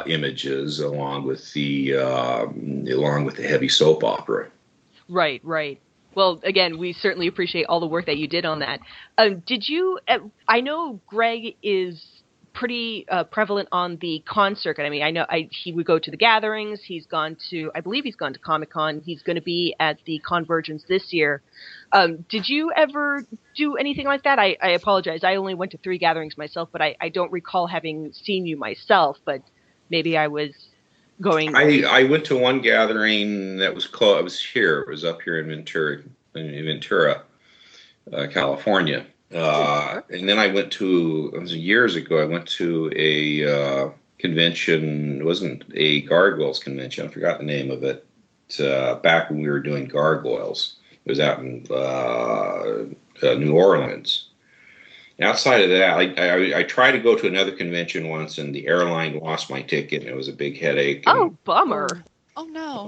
images, along with the heavy soap opera. Right. Well, again, we certainly appreciate all the work that you did on that. Did you? I know Greg is pretty prevalent on the con circuit. I mean, I know he would go to the gatherings. I believe he's gone to Comic-Con. He's going to be at the CONvergence this year. Did you ever do anything like that? I apologize. I only went to 3 gatherings myself, but I don't recall having seen you myself. But maybe I was going. I went to one gathering that was close. I was here. It was up here in Ventura, California. And then I went to, it was years ago, I went to a convention. It wasn't a Gargoyles convention. I forgot the name of it. Back when we were doing Gargoyles. It was out in New Orleans. Outside of that, I tried to go to another convention once, and the airline lost my ticket, and it was a big headache. Oh, bummer. Oh, no.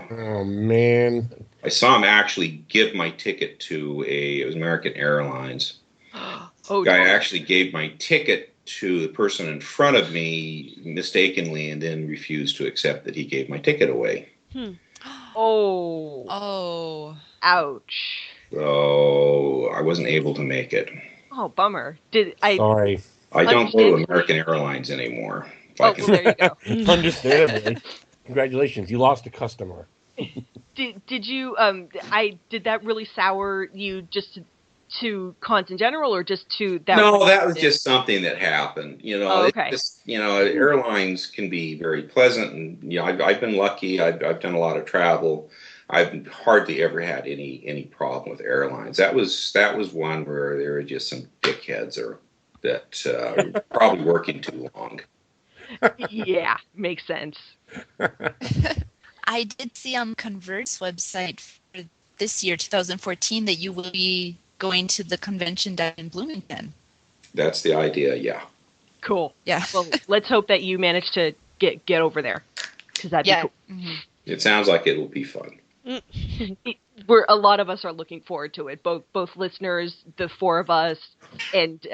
Oh, man. I saw him actually give my ticket to it was American Airlines. Oh, The guy actually gave my ticket to the person in front of me mistakenly, and then refused to accept that he gave my ticket away. Oh. Oh. Ouch. So I wasn't able to make it. Oh, bummer. Sorry. I don't go to American Airlines anymore. Well, there you go. Understandably. Congratulations, you lost a customer. Did you did that really sour you just to cons in general, or just to that? No, that was just something that happened. Okay. Airlines can be very pleasant, and I've been lucky. I've done a lot of travel. I've hardly ever had any problem with airlines. That was one where there were just some dickheads that probably working too long. Yeah, makes sense. I did see on CONvergence website for this year, 2014, that you will be going to the convention down in Bloomington. That's the idea, yeah. Cool. Yeah. Well, let's hope that you manage to get over there, because that'd be cool. Mm-hmm. It sounds like it will be fun. A lot of us are looking forward to it. Both listeners, the 4 of us, and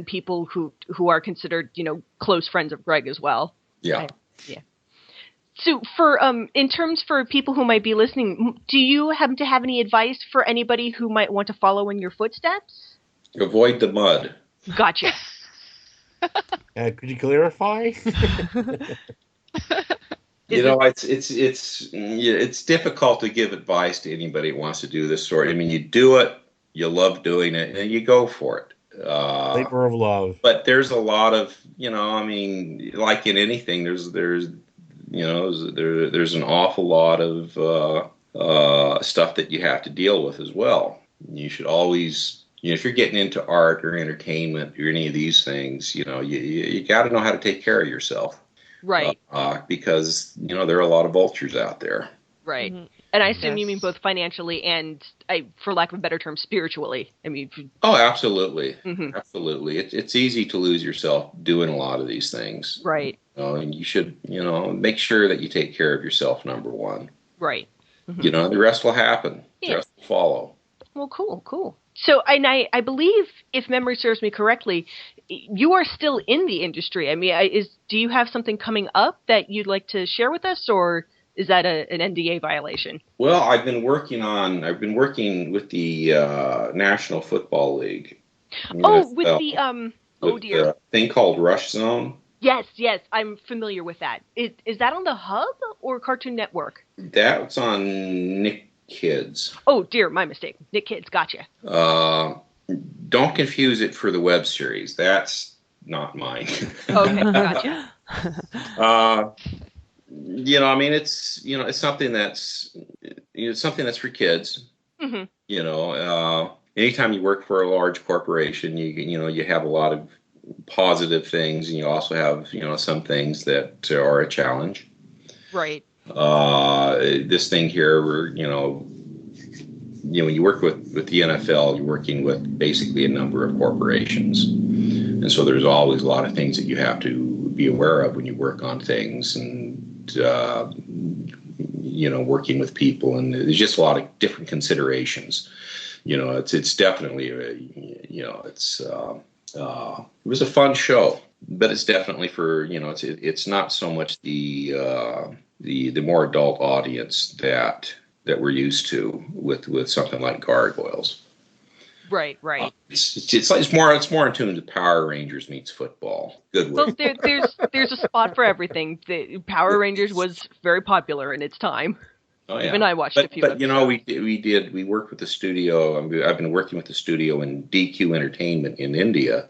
people who are considered close friends of Greg as well. Yeah. Yeah. So for in terms for people who might be listening, do you happen to have any advice for anybody who might want to follow in your footsteps? Avoid the mud. Gotcha. Could you clarify? It's difficult to give advice to anybody who wants to do this sort. I mean, you do it, you love doing it, and you go for it. Labor of love. But there's a lot of, like in anything, there's an awful lot of stuff that you have to deal with as well. You should always, if you're getting into art or entertainment or any of these things, you got to know how to take care of yourself. Right. Because, there are a lot of vultures out there. Right. Mm-hmm. And I assume you mean both financially and, for lack of a better term, spiritually. I mean. Oh, absolutely. Mm-hmm. Absolutely. It's easy to lose yourself doing a lot of these things. Right. And you should, make sure that you take care of yourself, number one. Right. Mm-hmm. The rest will happen. Yeah. The rest will follow. Well, cool. So, and I believe, if memory serves me correctly, you are still in the industry. I mean, do you have something coming up that you'd like to share with us, or is that an NDA violation? Well, I've been working with the National Football League. With the thing called Rush Zone. Yes, I'm familiar with that. Is that on the Hub or Cartoon Network? That's on Nick Kids. Oh dear, my mistake. Nick Kids, gotcha. Don't confuse it for the web series. That's not mine. Okay, gotcha. It's something that's for kids. Mm-hmm. Anytime you work for a large corporation, you have a lot of positive things, and you also have some things that are a challenge. Right. This thing here, where when you work with the NFL, you're working with basically a number of corporations, and so there's always a lot of things that you have to be aware of when you work on things, and working with people, and there's just a lot of different considerations. It's definitely it was a fun show, but it's definitely for it's not so much the more adult audience that that we're used to with something like Gargoyles. Right. It's more in tune to Power Rangers meets football. Good Well, word. there's a spot for everything. The Power Rangers was very popular in its time. Oh, yeah. Even I watched a few. But you know, we worked with the studio. I've been working with the studio in DQ Entertainment in India,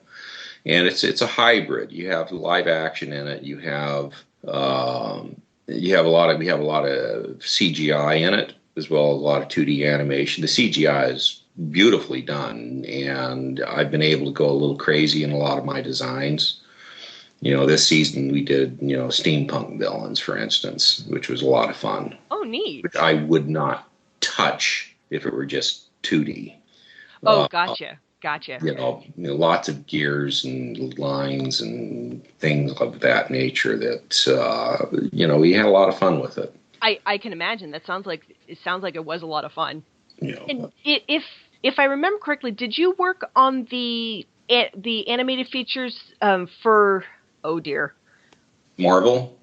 and it's a hybrid. You have live action in it. We have a lot of CGI in it, as well as a lot of 2D animation. The CGI is beautifully done, and I've been able to go a little crazy in a lot of my designs. You know, this season we did, steampunk villains, for instance, which was a lot of fun. Oh, neat. Which I would not touch if it were just 2D. Oh, gotcha. Lots of gears and lines and things of that nature that, we had a lot of fun with it. I can imagine. It sounds like it was a lot of fun. Yeah. And if I remember correctly, did you work on the animated features for, oh dear, Marvel,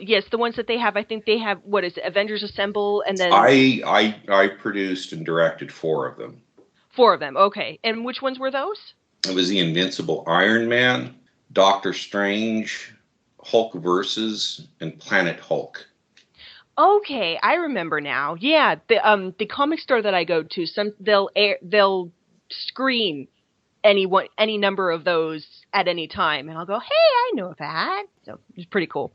yes, the ones that they have. I think they have, what is it, Avengers Assemble, and then I produced and directed 4 of them. 4 of them, okay. And which ones were those? It was the Invincible Iron Man, Doctor Strange, Hulk Versus, and Planet Hulk. Okay, I remember now. Yeah, the comic store that I go to, they'll screen any number of those at any time, and I'll go, hey, I know that. So it's pretty cool.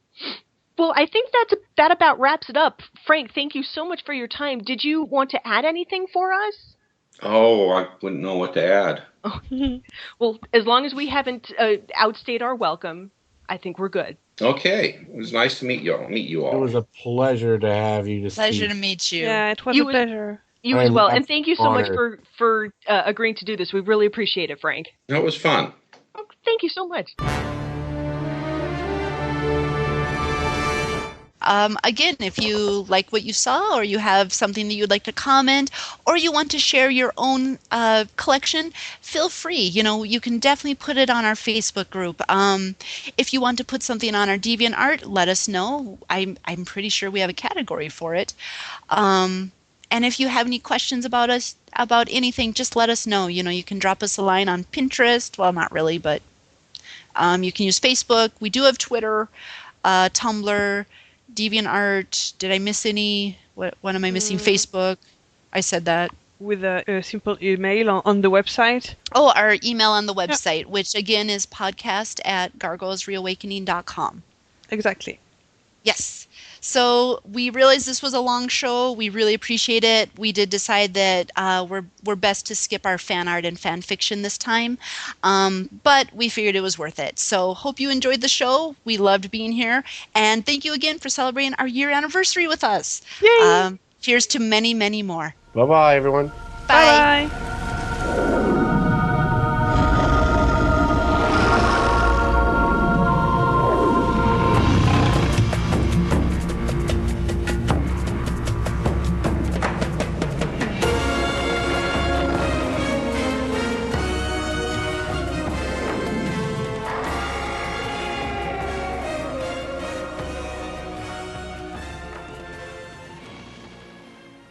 Well, I think that about wraps it up. Frank, thank you so much for your time. Did you want to add anything for us? Oh, I wouldn't know what to add. Oh. Well, as long as we haven't outstayed our welcome, I think we're good. Okay, it was nice to meet you all. It was a pleasure to have you. Pleasure to meet you. Yeah, it was a pleasure. You as well, and thank you so honored. much for agreeing to do this. We really appreciate it, Frank. That was fun. Oh, thank you so much. Again, if you like what you saw, or you have something that you'd like to comment, or you want to share your own collection, feel free. You can definitely put it on our Facebook group. If you want to put something on our DeviantArt, let us know. I'm pretty sure we have a category for it. And if you have any questions about us, about anything, just let us know. You can drop us a line on Pinterest. Well, not really, but you can use Facebook. We do have Twitter, Tumblr, DeviantArt. Did I miss any? What am I missing? Facebook. I said that. With a simple email on the website. Oh, our email on the website, which again is podcast@gargoylesreawakening.com. Exactly. Yes. So we realized this was a long show. We really appreciate it. We did decide that we're best to skip our fan art and fan fiction this time, but we figured it was worth it. So hope you enjoyed the show. We loved being here, and thank you again for celebrating our year anniversary with us. Yay! Cheers to many, many more. Bye-bye, everyone. Bye. Bye.